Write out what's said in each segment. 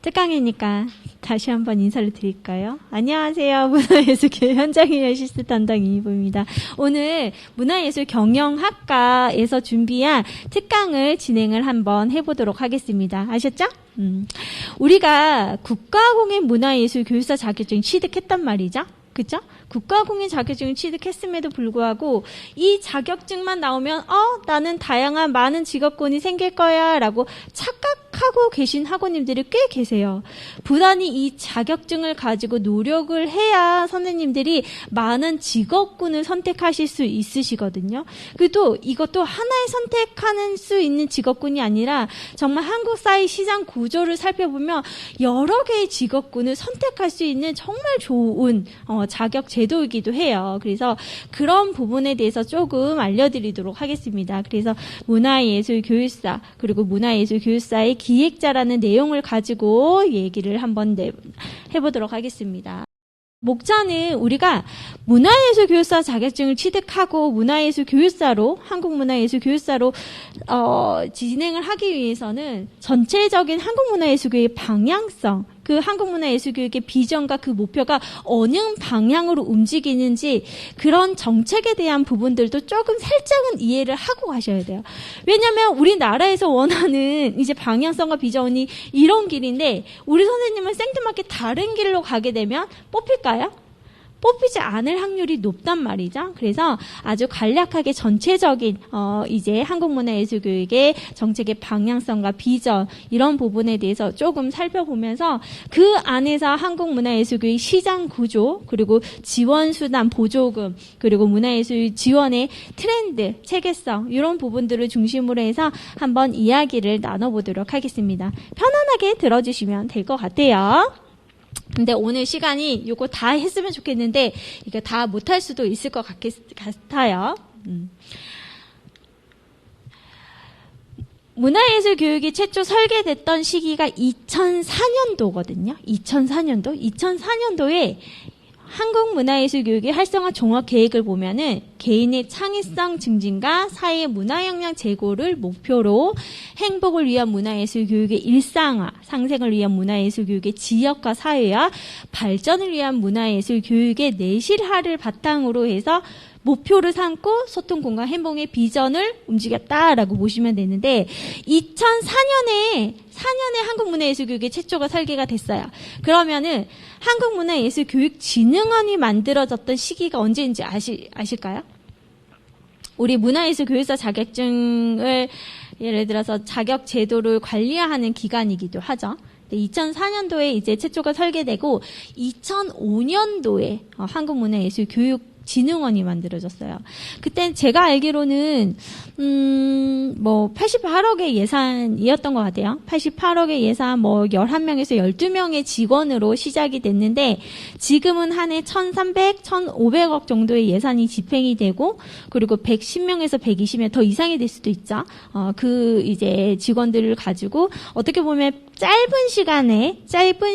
특강이니까 다시 한번 인사를 드릴까요? 안녕하세요. 문화예술교육 현장의 어시스트 담당 이희부입니다. 오늘 문화예술 경영학과에서 준비한 특강을 진행을 한번 해보도록 하겠습니다. 아셨죠? 우리가 국가공인 문화예술 교육사 자격증 취득했단 말이죠. 그죠? 국가공인 자격증을 취득했음에도 불구하고 이 자격증만 나오면 나는 다양한 많은 직업군이 생길 거야 라고 착각하고 계신 학우님들이 꽤 계세요. 부단히 이 자격증을 가지고 노력을 해야 선생님들이 많은 직업군을 선택하실 수 있으시거든요. 그래도 이것도 하나의 선택하는 수 있는 직업군이 아니라 정말 한국 사회 시장 구조를 살펴보면 여러 개의 직업군을 선택할 수 있는 정말 좋은 자격 제도이기도 해요. 그래서 그런 부분에 대해서 조금 알려드리도록 하겠습니다. 그래서 문화예술교육사 그리고 문화예술교육사의 기획자라는 내용을 가지고 얘기를 한번 해보도록 하겠습니다. 목차는 우리가 문화예술교육사 자격증을 취득하고 문화예술교육사로 한국문화예술교육사로 진행을 하기 위해서는 전체적인 한국문화예술교육의 방향성 그 한국문화예술교육의 비전과 그 목표가 어느 방향으로 움직이는지 그런 정책에 대한 부분들도 조금 살짝은 이해를 하고 가셔야 돼요. 왜냐하면 우리나라에서 원하는 이제 방향성과 비전이 이런 길인데 우리 선생님은 생뚱맞게 다른 길로 가게 되면 뽑힐까요? 뽑히지 않을 확률이 높단 말이죠. 그래서 아주 간략하게 전체적인 이제 한국문화예술교육의 정책의 방향성과 비전 이런 부분에 대해서 조금 살펴보면서 그 안에서 한국문화예술교육 시장 구조 그리고 지원 수단 보조금 그리고 문화예술 지원의 트렌드 체계성 이런 부분들을 중심으로 해서 한번 이야기를 나눠보도록 하겠습니다. 편안하게 들어주시면 될 것 같아요. 근데 오늘 시간이 이거 다 했으면 좋겠는데 이거 다 못할 수도 있을 것 같아요. 문화예술 교육이 최초 설계됐던 시기가 2004년도거든요. 2004년도에 한국문화예술교육의 활성화 종합계획을 보면은 개인의 창의성 증진과 사회의 문화 역량 제고를 목표로 행복을 위한 문화예술 교육의 일상화, 상생을 위한 문화예술 교육의 지역화 사회화, 발전을 위한 문화예술 교육의 내실화를 바탕으로 해서 목표를 삼고 소통 공간 행복의 비전을 움직였다라고 보시면 되는데 2004년에 한국문화예술교육의 최초가 설계가 됐어요. 그러면은 한국문화예술교육진흥원이 만들어졌던 시기가 언제인지 아실까요? 우리 문화예술교육사 자격증을 예를 들어서 자격 제도를 관리하는 기관이기도 하죠. 2004년도에 이제 최초가 설계되고 2005년도에 한국문화예술교육진흥원이 만들어졌어요. 그때 제가 알기로는 88억의 예산이었던 것 같아요. 88억의 예산 11명에서 12명의 직원으로 시작이 됐는데 지금은 한 해 1,300, 1,500억 정도의 예산이 집행이 되고 그리고 110명에서 120명 더 이상이 될 수도 있죠. 그 이제 직원들을 가지고 어떻게 보면 짧은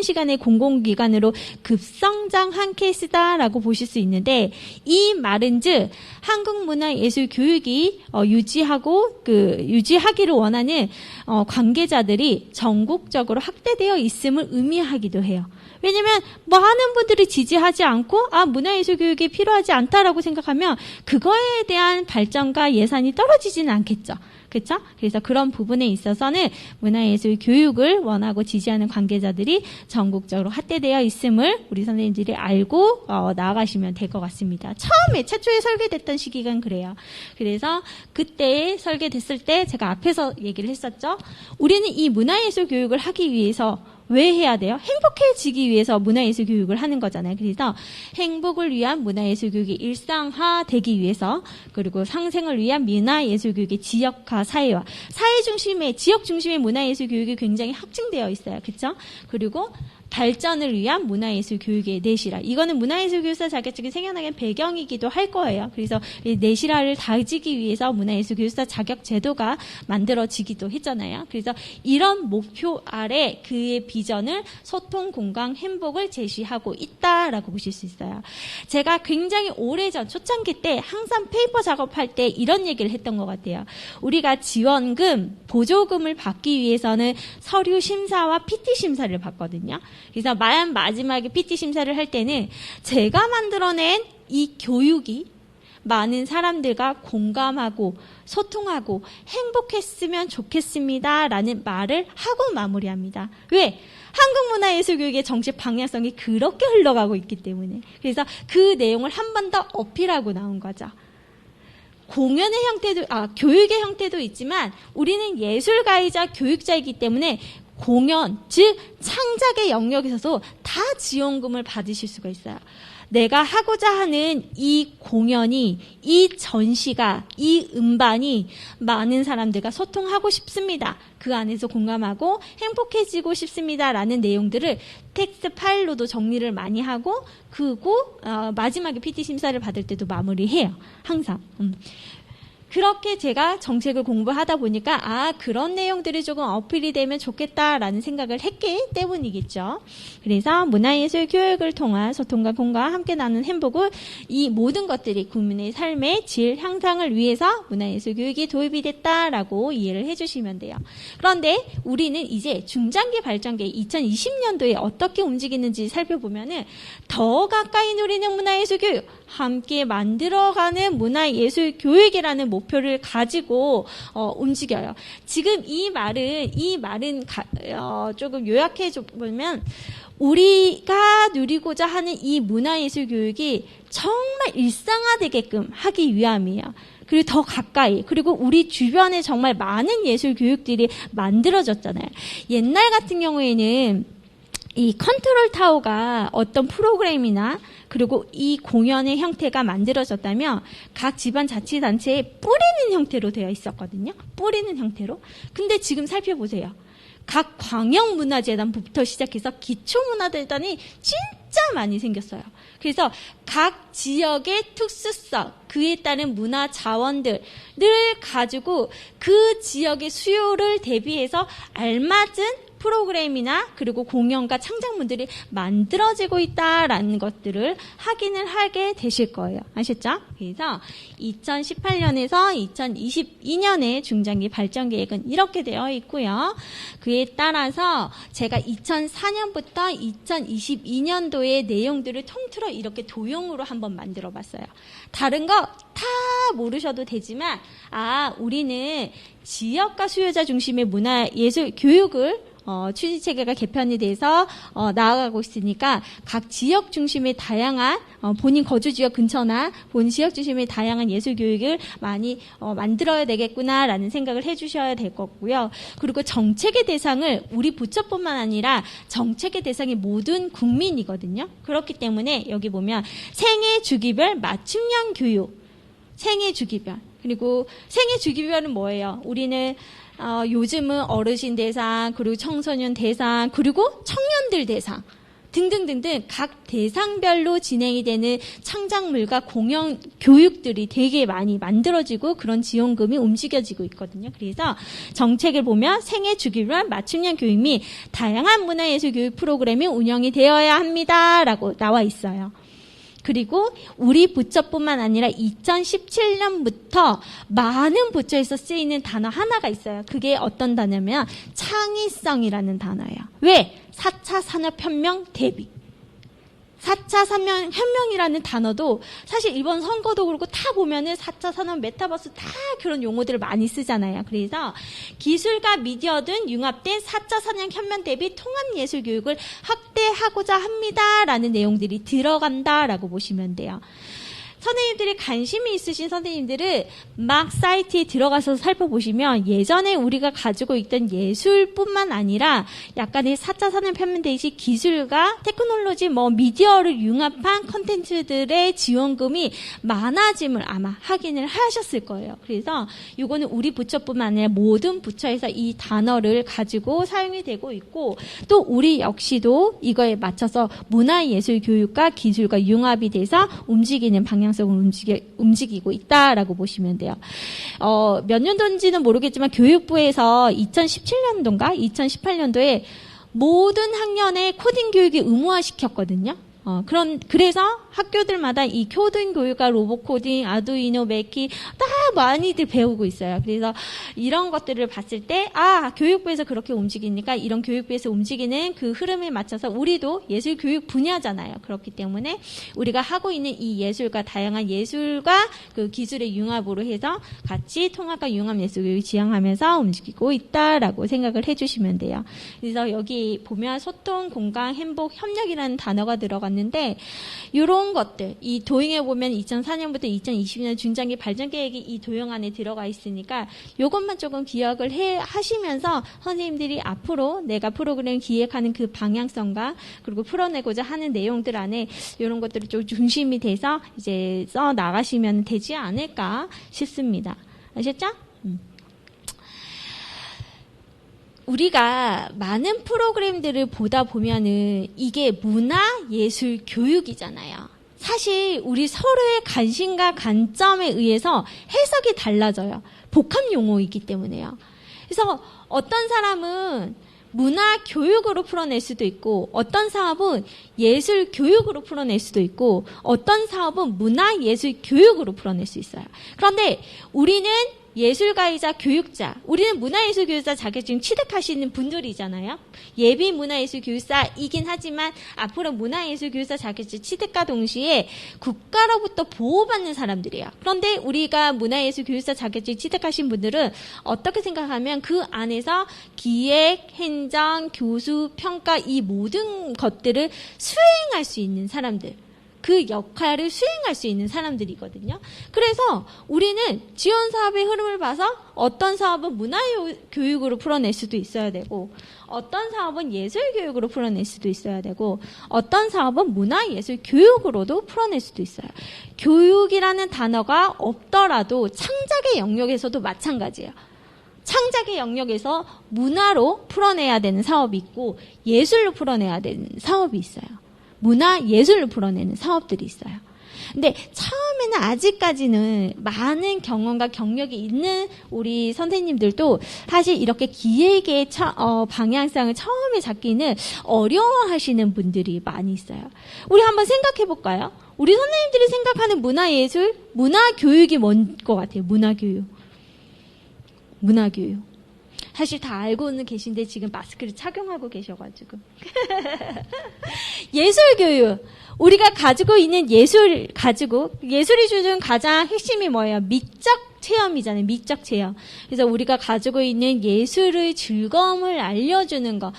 시간에 공공기관으로 급성장한 케이스다라고 보실 수 있는데 이 말은즉 한국문화예술교육이 유지하기를 원하는 관계자들이 전국적으로 확대되어 있음을 의미하기도 해요. 왜냐면 많은 분들이 지지하지 않고 문화예술교육이 필요하지 않다라고 생각하면 그거에 대한 발전과 예산이 떨어지지는 않겠죠. 그렇죠? 그래서 그런 부분에 있어서는 문화예술 교육을 원하고 지지하는 관계자들이 전국적으로 확대되어 있음을 우리 선생님들이 알고 나아가시면 될 것 같습니다. 최초에 설계됐던 시기가 그래요. 그래서 그때 설계됐을 때 제가 앞에서 얘기를 했었죠. 우리는 이 문화예술 교육을 하기 위해서 왜 해야 돼요? 행복해지기 위해서 문화예술 교육을 하는 거잖아요. 그래서 행복을 위한 문화예술 교육이 일상화되기 위해서 그리고 상생을 위한 문화예술 교육의 지역화 사회화 사회 중심의 지역 중심의 문화예술 교육이 굉장히 확증되어 있어요. 그렇죠? 그리고 발전을 위한 문화예술 교육의 내실화. 이거는 문화예술 교육사 자격증이 생겨나게 배경이기도 할 거예요. 그래서 이 내실화를 다지기 위해서 문화예술 교육사 자격 제도가 만들어지기도 했잖아요. 그래서 이런 목표 아래 그의 비전을 소통, 공감, 행복을 제시하고 있다라고 보실 수 있어요. 제가 굉장히 오래전 초창기 때 항상 페이퍼 작업할 때 이런 얘기를 했던 것 같아요. 우리가 지원금, 보조금을 받기 위해서는 서류 심사와 PT 심사를 받거든요. 그래서 맨 마지막에 PT 심사를 할 때는 제가 만들어낸 이 교육이 많은 사람들과 공감하고 소통하고 행복했으면 좋겠습니다 라는 말을 하고 마무리합니다. 왜? 한국문화예술교육의 정책 방향성이 그렇게 흘러가고 있기 때문에. 그래서 그 내용을 한 번 더 어필하고 나온 거죠. 공연의 형태도, 교육의 형태도 있지만 우리는 예술가이자 교육자이기 때문에 공연, 즉 창작의 영역에서도 다 지원금을 받으실 수가 있어요. 내가 하고자 하는 이 공연이, 이 전시가, 이 음반이 많은 사람들과 소통하고 싶습니다. 그 안에서 공감하고 행복해지고 싶습니다라는 내용들을 텍스트 파일로도 정리를 많이 하고 그리고 마지막에 PT 심사를 받을 때도 마무리해요. 항상. 그렇게 제가 정책을 공부하다 보니까 그런 내용들이 조금 어필이 되면 좋겠다라는 생각을 했기 때문이겠죠. 그래서 문화예술 교육을 통한 소통과 공감과 함께 나누는 행복은 이 모든 것들이 국민의 삶의 질 향상을 위해서 문화예술 교육이 도입이 됐다라고 이해를 해주시면 돼요. 그런데 우리는 이제 중장기 발전기 2020년도에 어떻게 움직이는지 살펴보면은 더 가까이 누리는 문화예술 교육, 함께 만들어가는 문화예술 교육이라는 목표를 가지고 움직여요. 지금 이 말은 조금 요약해 보면 우리가 누리고자 하는 이 문화예술 교육이 정말 일상화되게끔 하기 위함이에요. 그리고 더 가까이, 그리고 우리 주변에 정말 많은 예술 교육들이 만들어졌잖아요. 옛날 같은 경우에는 이 컨트롤 타워가 어떤 프로그램이나 그리고 이 공연의 형태가 만들어졌다면 각 지방자치단체에 뿌리는 형태로 되어 있었거든요. 뿌리는 형태로. 근데 지금 살펴보세요. 각 광역문화재단부터 시작해서 기초문화재단이 진짜 많이 생겼어요. 그래서 각 지역의 특수성, 그에 따른 문화 자원들을 가지고 그 지역의 수요를 대비해서 알맞은 프로그램이나 그리고 공연과 창작물들이 만들어지고 있다라는 것들을 확인을 하게 되실 거예요. 아셨죠? 그래서 2018년에서 2022년의 중장기 발전 계획은 이렇게 되어 있고요. 그에 따라서 제가 2004년부터 2022년도의 내용들을 통틀어 이렇게 도형으로 한번 만들어 봤어요. 다른 거 다 모르셔도 되지만 우리는 지역과 수요자 중심의 문화예술 교육을 취지 체계가 개편이 돼서 나아가고 있으니까 각 지역 중심의 다양한 본인 거주 지역 근처나 본인 지역 중심의 다양한 예술 교육을 많이 만들어야 되겠구나라는 생각을 해주셔야 될 거고요. 그리고 정책의 대상을 우리 부처뿐만 아니라 정책의 대상이 모든 국민이거든요. 그렇기 때문에 여기 보면 생애 주기별 맞춤형 교육, 생애 주기별, 그리고 생애 주기별은 뭐예요? 우리는 요즘은 어르신 대상, 그리고 청소년 대상, 그리고 청년들 대상 등등등등 각 대상별로 진행이 되는 창작물과 공연 교육들이 되게 많이 만들어지고 그런 지원금이 움직여지고 있거든요. 그래서 정책을 보면 생애 주기별 맞춤형 교육 및 다양한 문화예술 교육 프로그램이 운영이 되어야 합니다라고 나와 있어요. 그리고 우리 부처뿐만 아니라 2017년부터 많은 부처에서 쓰이는 단어 하나가 있어요. 그게 어떤 단어냐면 창의성이라는 단어예요. 왜? 4차 산업혁명 대비. 4차 산업혁명이라는 단어도 사실 이번 선거도 그렇고 다 보면은 4차 산업 메타버스 다 그런 용어들을 많이 쓰잖아요. 그래서 기술과 미디어 등 융합된 4차 산업혁명 대비 통합예술교육을 확대하고자 합니다라는 내용들이 들어간다라고 보시면 돼요. 선생님들이 관심이 있으신 선생님들은 막 사이트에 들어가서 살펴보시면 예전에 우리가 가지고 있던 예술뿐만 아니라 약간의 4차 산업혁명대시 기술과 테크놀로지 미디어를 융합한 컨텐츠들의 지원금이 많아짐을 아마 확인을 하셨을 거예요. 그래서 이거는 우리 부처뿐만 아니라 모든 부처에서 이 단어를 가지고 사용이 되고 있고, 또 우리 역시도 이거에 맞춰서 문화예술 교육과 기술과 융합이 돼서 움직이는 방향성을 움직이고 있다라고 보시면 돼요. 몇 년도인지는 모르겠지만 교육부에서 2017년도인가 2018년도에 모든 학년에 코딩 교육이 의무화시켰거든요. 그래서 학교들마다 이 코딩 교육과 로봇 코딩, 아두이노, 매키 다 많이들 배우고 있어요. 그래서 이런 것들을 봤을 때, 교육부에서 그렇게 움직이니까 이런 교육부에서 움직이는 그 흐름에 맞춰서 우리도 예술 교육 분야잖아요. 그렇기 때문에 우리가 하고 있는 이 예술과 다양한 예술과 그 기술의 융합으로 해서 같이 통합과 융합 예술 교육을 지향하면서 움직이고 있다라고 생각을 해주시면 돼요. 그래서 여기 보면 소통, 공감, 행복, 협력이라는 단어가 들어갔는데, 이런 것들, 이 도형에 보면 2004년부터 2020년 중장기 발전 계획이 이 도형 안에 들어가 있으니까 이것만 조금 기억을 하시면서 선생님들이 앞으로 내가 프로그램 기획하는 그 방향성과 그리고 풀어내고자 하는 내용들 안에 이런 것들이 좀 중심이 돼서 이제 써 나가시면 되지 않을까 싶습니다. 아셨죠? 우리가 많은 프로그램들을 보다 보면은 이게 문화예술 교육이잖아요. 사실 우리 서로의 관심과 관점에 의해서 해석이 달라져요. 복합 용어이기 때문에요. 그래서 어떤 사람은 문화 교육으로 풀어낼 수도 있고, 어떤 사업은 예술 교육으로 풀어낼 수도 있고, 어떤 사업은 문화예술 교육으로 풀어낼 수 있어요. 그런데 우리는 예술가이자 교육자, 우리는 문화예술교육사 자격증 취득하시는 분들이잖아요. 예비 문화예술교육사이긴 하지만 앞으로 문화예술교육사 자격증 취득과 동시에 국가로부터 보호받는 사람들이에요. 그런데 우리가 문화예술교육사 자격증 취득하신 분들은 어떻게 생각하면 그 안에서 기획, 행정, 교수, 평가 이 모든 것들을 수행할 수 있는 사람들, 그 역할을 수행할 수 있는 사람들이거든요. 그래서 우리는 지원 사업의 흐름을 봐서 어떤 사업은 문화교육으로 풀어낼 수도 있어야 되고, 어떤 사업은 예술교육으로 풀어낼 수도 있어야 되고, 어떤 사업은 문화예술교육으로도 풀어낼 수도 있어요. 교육이라는 단어가 없더라도 창작의 영역에서도 마찬가지예요. 창작의 영역에서 문화로 풀어내야 되는 사업이 있고 예술로 풀어내야 되는 사업이 있어요. 문화, 예술을 풀어내는 사업들이 있어요. 근데 처음에는 아직까지는 많은 경험과 경력이 있는 우리 선생님들도 사실 이렇게 기획의 방향성을 처음에 잡기는 어려워하시는 분들이 많이 있어요. 우리 한번 생각해 볼까요? 우리 선생님들이 생각하는 문화예술, 문화교육이 뭔 것 같아요? 문화교육. 사실 다 알고는 계신데 지금 마스크를 착용하고 계셔가지고. 예술교육. 우리가 가지고 있는 예술이 주는 가장 핵심이 뭐예요? 미적 체험이잖아요. 미적 체험. 그래서 우리가 가지고 있는 예술의 즐거움을 알려주는 거,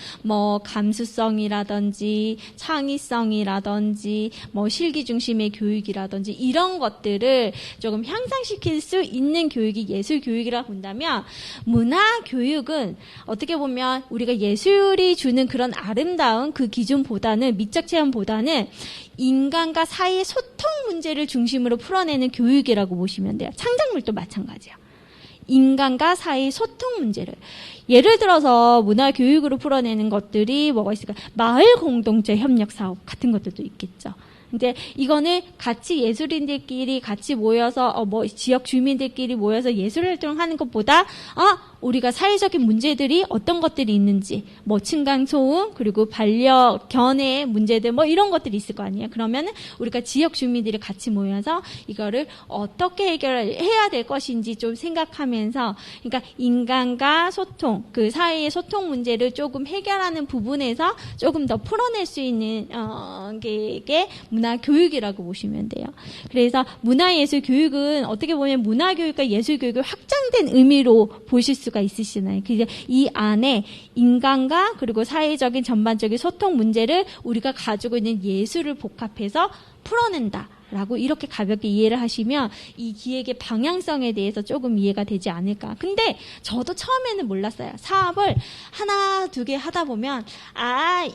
감수성이라든지 창의성이라든지 실기 중심의 교육이라든지 이런 것들을 조금 향상시킬 수 있는 교육이 예술 교육이라고 본다면, 문화 교육은 어떻게 보면 우리가 예술이 주는 그런 아름다운 그 기준보다는, 미적 체험보다는 인간과 사이의 소통 문제를 중심으로 풀어내는 교육이라고 보시면 돼요. 창작물도 마찬가지예요. 인간과 사이의 소통 문제를. 예를 들어서 문화교육으로 풀어내는 것들이 뭐가 있을까? 마을 공동체 협력 사업 같은 것들도 있겠죠. 근데 이거는 같이 예술인들끼리 같이 모여서 지역 주민들끼리 모여서 예술 활동하는 것보다 우리가 사회적인 문제들이 어떤 것들이 있는지, 층간소음, 그리고 반려견의 문제들, 이런 것들이 있을 거 아니에요. 그러면은 우리가 지역 주민들이 같이 모여서 이거를 어떻게 해결해야 될 것인지 좀 생각하면서, 그러니까 인간과 소통, 그 사회의 소통 문제를 조금 해결하는 부분에서 조금 더 풀어낼 수 있는, 게 문화교육이라고 보시면 돼요. 그래서 문화예술 교육은 어떻게 보면 문화교육과 예술교육을 확장된 의미로 보실 수가 있으시나요? 그래서 이 안에 인간과 그리고 사회적인 전반적인 소통 문제를 우리가 가지고 있는 예술을 복합해서 풀어낸다 라고 이렇게 가볍게 이해를 하시면 이 기획의 방향성에 대해서 조금 이해가 되지 않을까. 근데 저도 처음에는 몰랐어요. 사업을 하나, 두 개 하다 보면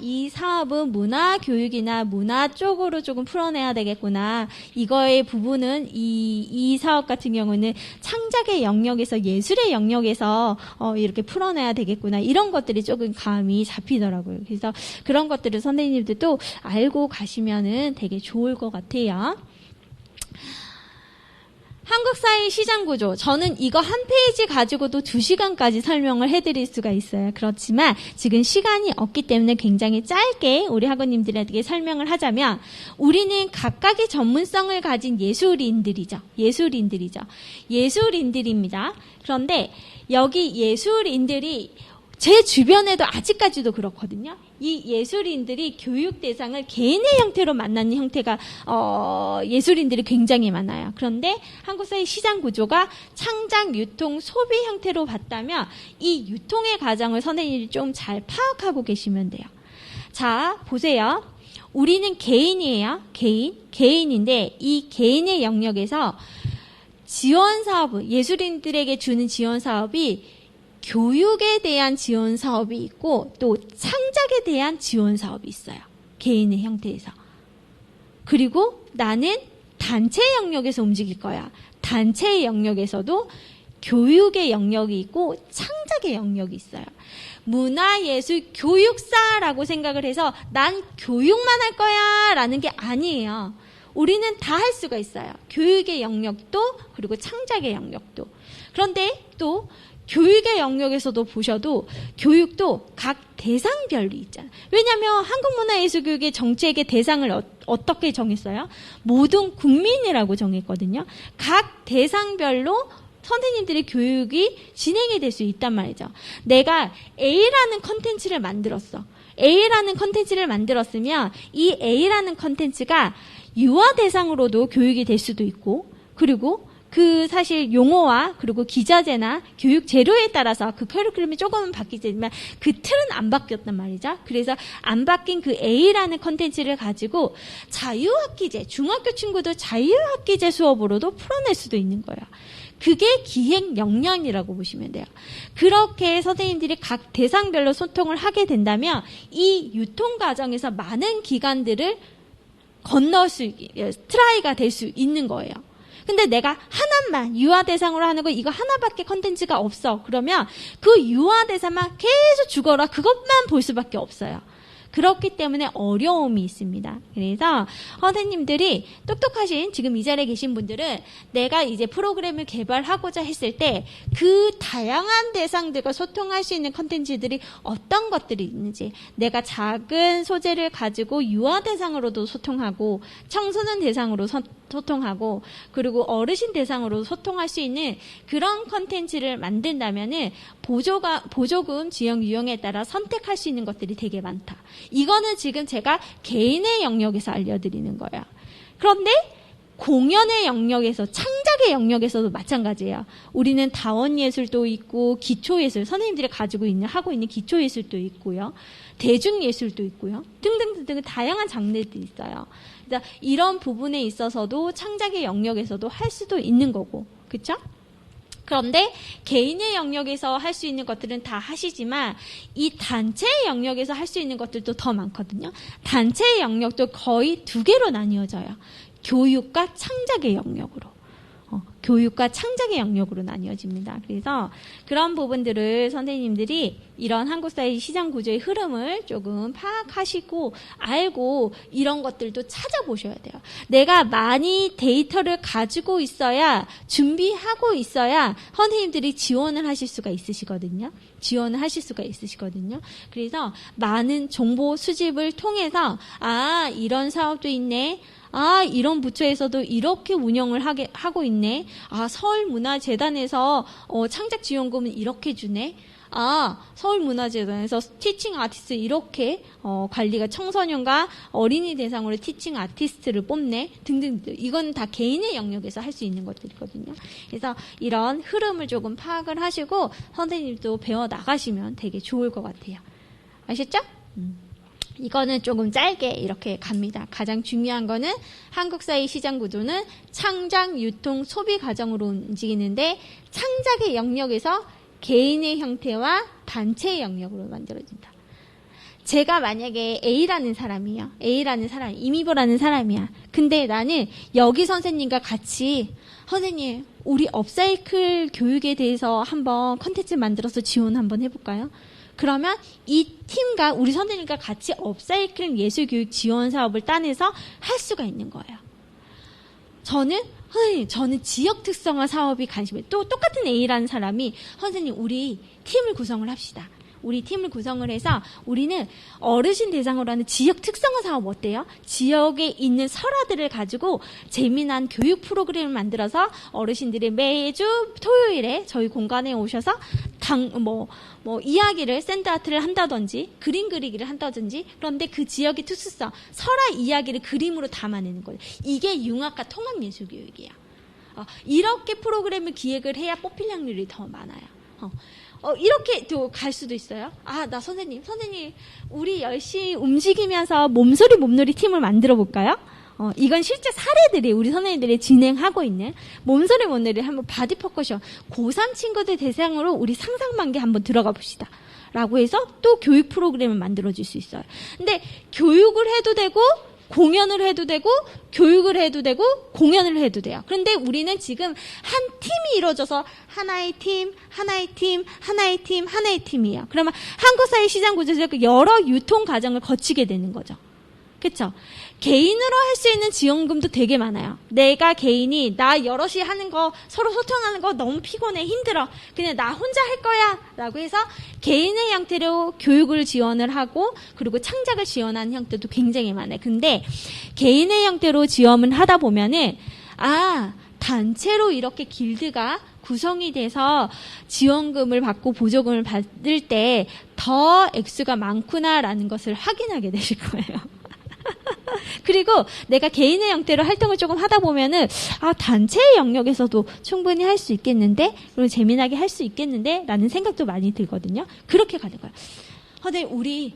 이 사업은 문화 교육이나 문화 쪽으로 조금 풀어내야 되겠구나. 이거의 부분은 이 사업 같은 경우는 창작의 영역에서 예술의 영역에서 이렇게 풀어내야 되겠구나. 이런 것들이 조금 감이 잡히더라고요. 그래서 그런 것들을 선생님들도 알고 가시면은 되게 좋을 것 같아요. 한국 사회 시장 구조. 저는 이거 한 페이지 가지고도 2시간까지 설명을 해드릴 수가 있어요. 그렇지만 지금 시간이 없기 때문에 굉장히 짧게 우리 학우님들에게 설명을 하자면 우리는 각각의 전문성을 가진 예술인들입니다. 예술인들입니다. 그런데 여기 예술인들이 제 주변에도 아직까지도 그렇거든요. 이 예술인들이 교육 대상을 개인의 형태로 만나는 형태가 예술인들이 굉장히 많아요. 그런데 한국 사회 시장 구조가 창작, 유통, 소비 형태로 봤다면 이 유통의 과정을 선생님이 좀 잘 파악하고 계시면 돼요. 자, 보세요. 우리는 개인이에요. 개인인데 이 개인의 영역에서 지원 사업, 예술인들에게 주는 지원 사업이 교육에 대한 지원 사업이 있고 또 창작에 대한 지원 사업이 있어요. 개인의 형태에서. 그리고 나는 단체 영역에서 움직일 거야. 단체의 영역에서도 교육의 영역이 있고 창작의 영역이 있어요. 문화예술 교육사라고 생각을 해서 난 교육만 할 거야 라는 게 아니에요. 우리는 다 할 수가 있어요. 교육의 영역도 그리고 창작의 영역도. 그런데 또 교육의 영역에서도 보셔도 교육도 각 대상별로 있잖아요. 왜냐하면 한국문화예술교육의 정책의 대상을 어떻게 정했어요? 모든 국민이라고 정했거든요. 각 대상별로 선생님들의 교육이 진행이 될 수 있단 말이죠. 내가 A라는 컨텐츠를 만들었어. A라는 컨텐츠를 만들었으면 이 A라는 컨텐츠가 유아 대상으로도 교육이 될 수도 있고 그리고 그 사실 용어와 그리고 기자재나 교육 재료에 따라서 그 커리큘럼이 조금은 바뀌지만 그 틀은 안 바뀌었단 말이죠. 그래서 안 바뀐 그 A라는 컨텐츠를 가지고 자유학기제, 중학교 친구들 자유학기제 수업으로도 풀어낼 수도 있는 거예요. 그게 기획 역량이라고 보시면 돼요. 그렇게 선생님들이 각 대상별로 소통을 하게 된다면 이 유통 과정에서 많은 기관들을 건너올 수, 트라이가 될 수 있는 거예요. 근데 내가 하나만 유아 대상으로 하는 거 이거 하나밖에 컨텐츠가 없어. 그러면 그 유아 대상만 계속 죽어라. 그것만 볼 수밖에 없어요. 그렇기 때문에 어려움이 있습니다. 그래서 선생님들이 똑똑하신 지금 이 자리에 계신 분들은 내가 이제 프로그램을 개발하고자 했을 때 그 다양한 대상들과 소통할 수 있는 컨텐츠들이 어떤 것들이 있는지 내가 작은 소재를 가지고 유아 대상으로도 소통하고 청소년 대상으로 소통하고 그리고 어르신 대상으로 소통할 수 있는 그런 컨텐츠를 만든다면은 보조금 지역 유형에 따라 선택할 수 있는 것들이 되게 많다. 이거는 지금 제가 개인의 영역에서 알려드리는 거예요. 그런데 공연의 영역에서 창작의 영역에서도 마찬가지예요. 우리는 다원예술도 있고 기초예술 선생님들이 하고 있는 기초예술도 있고요. 대중예술도 있고요. 등등등 다양한 장르들이 있어요. 그래서 이런 부분에 있어서도 창작의 영역에서도 할 수도 있는 거고 그렇죠? 그런데 개인의 영역에서 할 수 있는 것들은 다 하시지만 이 단체의 영역에서 할 수 있는 것들도 더 많거든요. 단체의 영역도 거의 2개로 나뉘어져요. 교육과 창작의 영역으로. 교육과 창작의 영역으로 나뉘어집니다. 그래서 그런 부분들을 선생님들이 이런 한국 사회 시장 구조의 흐름을 조금 파악하시고 알고 이런 것들도 찾아보셔야 돼요. 내가 많이 데이터를 가지고 있어야 준비하고 있어야 선생님들이 지원을 하실 수가 있으시거든요. 그래서 많은 정보 수집을 통해서 이런 사업도 있네. 이런 부처에서도 이렇게 운영을 하고 있네. 서울문화재단에서 창작지원금은 이렇게 주네. 서울문화재단에서 티칭 아티스트 이렇게 관리가 청소년과 어린이 대상으로 티칭 아티스트를 뽑네. 등등. 이건 다 개인의 영역에서 할 수 있는 것들이거든요. 그래서 이런 흐름을 조금 파악을 하시고 선생님도 배워 나가시면 되게 좋을 것 같아요. 아셨죠? 이거는 조금 짧게 이렇게 갑니다. 가장 중요한 거는 한국 사회 시장 구조는 창작, 유통, 소비 과정으로 움직이는데 창작의 영역에서 개인의 형태와 단체의 영역으로 만들어진다. 제가 만약에 A라는 사람이에요. A라는 사람, 이미보라는 사람이야. 근데 나는 여기 선생님과 같이 선생님, 우리 업사이클 교육에 대해서 한번 컨텐츠 만들어서 지원 한번 해볼까요? 그러면 이 팀과 우리 선생님과 같이 업사이클 예술교육 지원 사업을 따내서 할 수가 있는 거예요. 저는 지역 특성화 사업이 관심이 또 똑같은 A라는 사람이 선생님 우리 팀을 구성을 합시다. 우리 팀을 구성을 해서 우리는 어르신 대상으로 하는 지역 특성화 사업 어때요? 지역에 있는 설화들을 가지고 재미난 교육 프로그램을 만들어서 어르신들이 매주 토요일에 저희 공간에 오셔서 이야기를 샌드아트를 한다든지 그림 그리기를 한다든지 그런데 그 지역의 특수성, 설화 이야기를 그림으로 담아내는 거예요. 이게 융합과 통합예술교육이에요. 이렇게 프로그램을 기획을 해야 뽑힐 확률이 더 많아요. 이렇게 또 갈 수도 있어요. 나 선생님, 우리 열심히 움직이면서 몸놀이 팀을 만들어 볼까요? 이건 실제 사례들이 우리 선생님들이 진행하고 있는 몸놀이 한번 바디 퍼커션 고3 친구들 대상으로 우리 상상만개 한번 들어가 봅시다. 라고 해서 또 교육 프로그램을 만들어줄 수 있어요. 근데 교육을 해도 되고 공연을 해도 되고 교육을 해도 되고 공연을 해도 돼요. 그런데 우리는 지금 한 팀이 이루어져서 하나의 팀이에요. 그러면 한국 사회 시장 구조에서 여러 유통 과정을 거치게 되는 거죠. 그렇죠? 개인으로 할 수 있는 지원금도 되게 많아요. 내가 개인이 나 여럿이 하는 거 서로 소통하는 거 너무 피곤해 힘들어 그냥 나 혼자 할 거야 라고 해서 개인의 형태로 교육을 지원을 하고 그리고 창작을 지원하는 형태도 굉장히 많아요. 근데 개인의 형태로 지원을 하다 보면은 단체로 이렇게 길드가 구성이 돼서 지원금을 받고 보조금을 받을 때 더 액수가 많구나라는 것을 확인하게 되실 거예요. 그리고 내가 개인의 형태로 활동을 조금 하다 보면은 단체의 영역에서도 충분히 할 수 있겠는데 그리고 재미나게 할 수 있겠는데 라는 생각도 많이 들거든요. 그렇게 가는 거예요. 근데 우리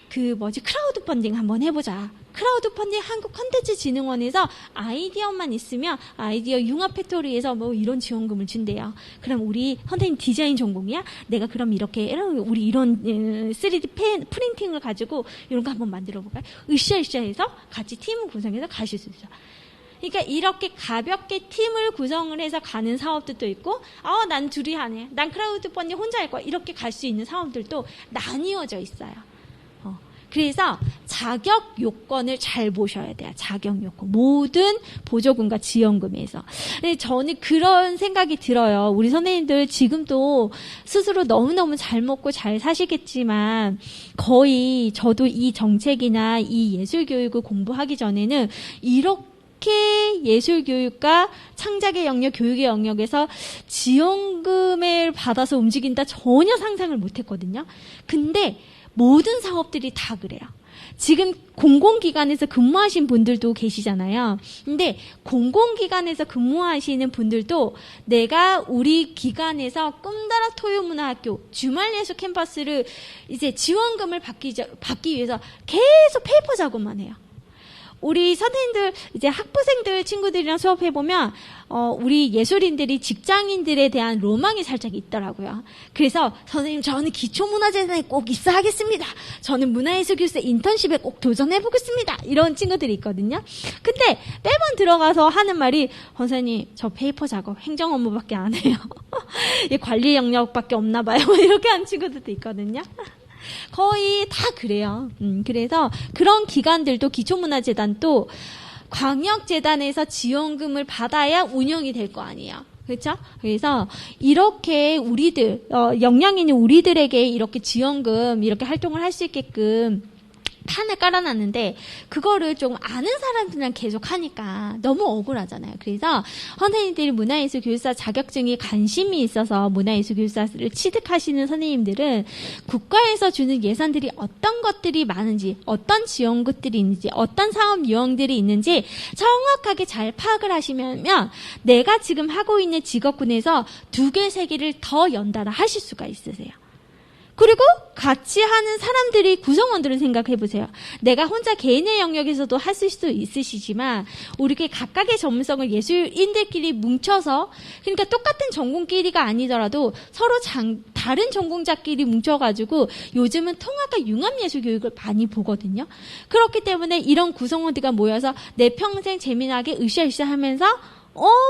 크라우드 펀딩 한번 해보자. 크라우드 펀딩 한국컨텐츠진흥원에서 아이디어만 있으면 아이디어 융합 팩토리에서 이런 지원금을 준대요. 그럼 우리 선생님 디자인 전공이야? 내가 그럼 우리 이런 3D 프린팅을 가지고 이런 거 한번 만들어 볼까요? 으쌰으쌰 해서 같이 팀을 구성해서 가실 수 있어요. 그러니까 이렇게 가볍게 팀을 구성을 해서 가는 사업들도 있고, 난 둘이 하네. 난 크라우드 펀딩 혼자 할 거야. 이렇게 갈 수 있는 사업들도 나뉘어져 있어요. 그래서 자격 요건을 잘 보셔야 돼요. 자격 요건. 모든 보조금과 지원금에서. 근데 저는 그런 생각이 들어요. 우리 선생님들 지금도 스스로 너무너무 잘 먹고 잘 사시겠지만 거의 저도 이 정책이나 이 예술교육을 공부하기 전에는 이렇게 예술교육과 창작의 영역, 교육의 영역에서 지원금을 받아서 움직인다 전혀 상상을 못했거든요. 근데 모든 사업들이 다 그래요. 지금 공공기관에서 근무하신 분들도 계시잖아요. 근데 공공기관에서 근무하시는 분들도 내가 우리 기관에서 꿈다락 토요문화학교 주말예술 캠퍼스를 이제 지원금을 받기 위해서 계속 페이퍼 작업만 해요. 우리 선생님들, 이제 학부생들 친구들이랑 수업해보면, 우리 예술인들이 직장인들에 대한 로망이 살짝 있더라고요. 그래서 선생님, 저는 기초문화재단에 꼭 입사하겠습니다. 저는 문화예술교사 인턴십에 꼭 도전해보겠습니다. 이런 친구들이 있거든요. 근데 매번 들어가서 하는 말이, 선생님, 저 페이퍼 작업, 행정 업무밖에 안 해요. 관리 영역밖에 없나 봐요. 이렇게 하는 친구들도 있거든요. 거의 다 그래요. 그래서 그런 기관들도 기초문화재단도 광역재단에서 지원금을 받아야 운영이 될 거 아니에요. 그렇죠? 그래서 이렇게 우리들 역량 있는 우리들에게 이렇게 지원금 이렇게 활동을 할 수 있게끔 판을 깔아놨는데 그거를 좀 아는 사람들이랑 계속 하니까 너무 억울하잖아요. 그래서 선생님들이 문화예술교육사 자격증에 관심이 있어서 문화예술교육사를 취득하시는 선생님들은 국가에서 주는 예산들이 어떤 것들이 많은지 어떤 지원금들이 있는지 어떤 사업 유형들이 있는지 정확하게 잘 파악을 하시면 내가 지금 하고 있는 직업군에서 2개, 3개를 더 연달아 하실 수가 있으세요. 그리고 같이 하는 사람들이 구성원들을 생각해 보세요. 내가 혼자 개인의 영역에서도 하실 수 있으시지만 우리가 각각의 전문성을 예술인들끼리 뭉쳐서 그러니까 똑같은 전공끼리가 아니더라도 서로 다른 전공자끼리 뭉쳐가지고 요즘은 통합과 융합예술 교육을 많이 보거든요. 그렇기 때문에 이런 구성원들과 모여서 내 평생 재미나게 으쌰으쌰 하면서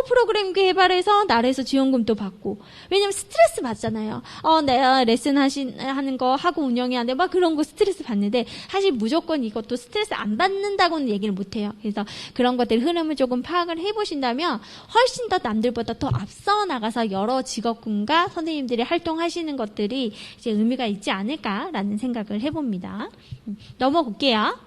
프로그램 개발해서 나라에서 지원금도 받고. 왜냐면 스트레스 받잖아요. 내가 레슨 하는 거 하고 운영해야 하는데 막 그런 거 스트레스 받는데 사실 무조건 이것도 스트레스 안 받는다고는 얘기를 못 해요. 그래서 그런 것들 흐름을 조금 파악을 해보신다면 훨씬 더 남들보다 더 앞서 나가서 여러 직업군과 선생님들이 활동하시는 것들이 이제 의미가 있지 않을까라는 생각을 해봅니다. 넘어볼게요.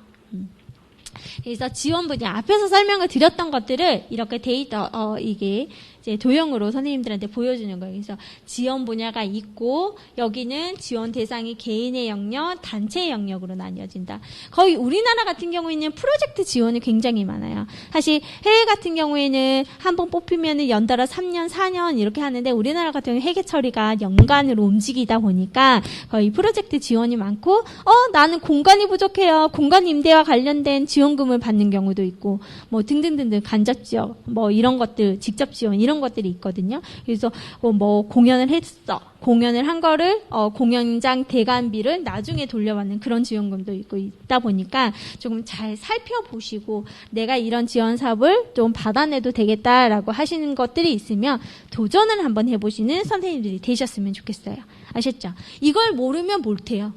그래서 지원 분야 앞에서 설명을 드렸던 것들을 이렇게 데이터 이게 이제 도형으로 선생님들한테 보여주는 거예요. 그래서 지원 분야가 있고 여기는 지원 대상이 개인의 영역, 단체의 영역으로 나뉘어진다. 거의 우리나라 같은 경우에는 프로젝트 지원이 굉장히 많아요. 사실 해외 같은 경우에는 한 번 뽑히면은 연달아 3년, 4년 이렇게 하는데 우리나라 같은 경우는 회계 처리가 연간으로 움직이다 보니까 거의 프로젝트 지원이 많고 나는 공간이 부족해요. 공간 임대와 관련된 지원금을 받는 경우도 있고 뭐 등등등등 간접 지원 뭐 이런 것들 직접 지원 이런 것들이 있거든요. 그래서 뭐 공연을 했어. 공연을 한 거를 공연장 대관비를 나중에 돌려받는 그런 지원금도 있다 보니까 조금 잘 살펴보시고 내가 이런 지원 사업을 좀 받아내도 되겠다라고 하시는 것들이 있으면 도전을 한번 해보시는 선생님들이 되셨으면 좋겠어요. 아셨죠? 이걸 모르면 못해요.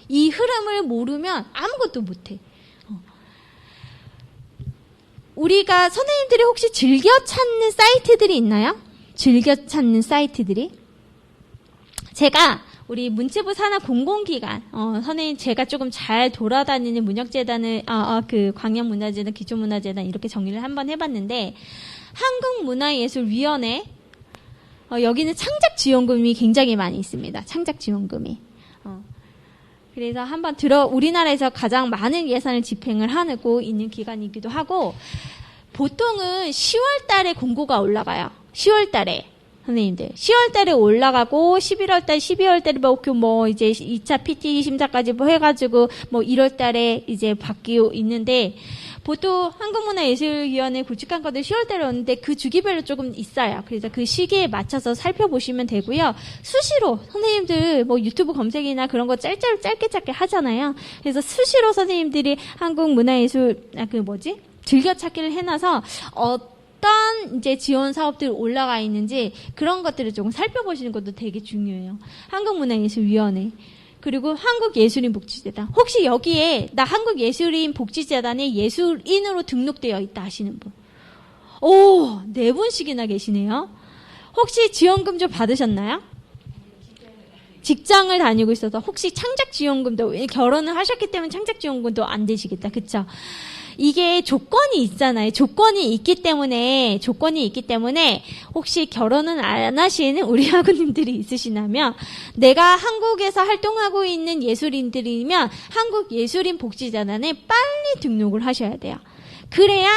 이 흐름을 모르면 아무것도 못해. 우리가 선생님들이 혹시 즐겨 찾는 사이트들이 있나요? 즐겨 찾는 사이트들이? 제가 우리 문체부 산하 공공기관 선생님 제가 조금 잘 돌아다니는 문혁재단을 그 광역문화재단, 기초문화재단 이렇게 정리를 한번 해봤는데 한국문화예술위원회 여기는 창작 지원금이 굉장히 많이 있습니다. 창작 지원금이. 그래서 한번 우리나라에서 가장 많은 예산을 집행을 하고 있는 기관이기도 하고, 보통은 10월 달에 공고가 올라가요. 10월 달에. 선생님들. 10월 달에 올라가고, 11월 달, 12월 달에 뭐 이제 2차 PT 심사까지 뭐 해가지고, 뭐 1월 달에 이제 바뀌고 있는데, 보통 한국문화예술위원회 굵직한 것들 10월 달에 오는데 그 주기별로 조금 있어요. 그래서 그 시기에 맞춰서 살펴보시면 되고요. 수시로 선생님들 뭐 유튜브 검색이나 그런 거 짧게 하잖아요. 그래서 수시로 선생님들이 한국문화예술 즐겨찾기를 해놔서 어떤 이제 지원 사업들 올라가 있는지 그런 것들을 조금 살펴보시는 것도 되게 중요해요. 한국문화예술위원회. 그리고 한국예술인복지재단. 혹시 여기에 나 한국예술인복지재단에 예술인으로 등록되어 있다 하시는 분. 오, 4분씩이나 계시네요. 혹시 지원금 좀 받으셨나요? 직장을 다니고 있어서 혹시 창작지원금도 결혼을 하셨기 때문에 창작지원금도 안 되시겠다. 그쵸? 이게 조건이 있잖아요. 조건이 있기 때문에 혹시 결혼은 안 하시는 우리 학우님들이 있으시다면 내가 한국에서 활동하고 있는 예술인들이면 한국예술인복지재단에 빨리 등록을 하셔야 돼요. 그래야